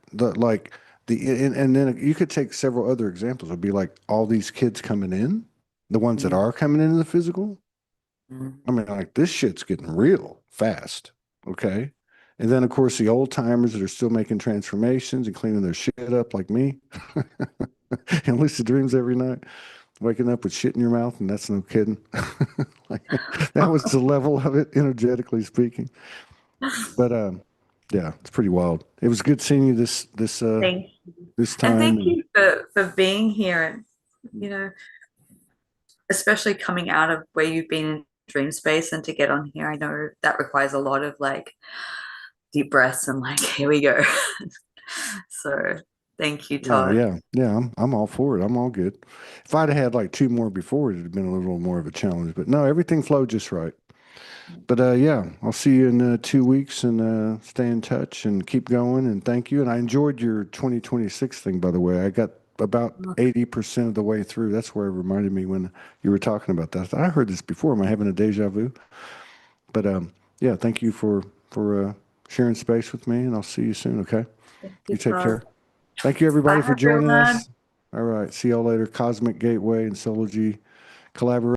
and then you could take several other examples. It'd be like all these kids coming in, the ones that are coming into the physical. I mean, like this shit's getting real fast. Okay. And then, of course, the old timers that are still making transformations and cleaning their shit up, like me, and lucid dreams every night, waking up with shit in your mouth. And that's no kidding. Like, that was the level of it, energetically speaking. But, yeah, it's pretty wild. It was good seeing you Thank this and time. thank And you for being here and you know especially coming out of where you've been in dream space and to get on here. I know that requires a lot of like deep breaths and like here we go. So thank you, yeah, Todd. yeah, I'm all for it. I'm all good. If I'd have had like two more before, it'd have been a little more of a challenge. But no, everything flowed just right. But yeah, I'll see you in 2 weeks, and stay in touch and keep going. And thank you. And I enjoyed your 2026 thing, by the way. I got about 80% of the way through. That's where it reminded me when you were talking about that. I thought, I heard this before. Am I having a deja vu? But yeah, thank you for sharing space with me, and I'll see you soon. Okay, Thank you you, take Todd. care. Thank you, everybody, Bye, for joining everyone. us. All right, see y'all later. Cosmic Gateway and Soulogy collaboration.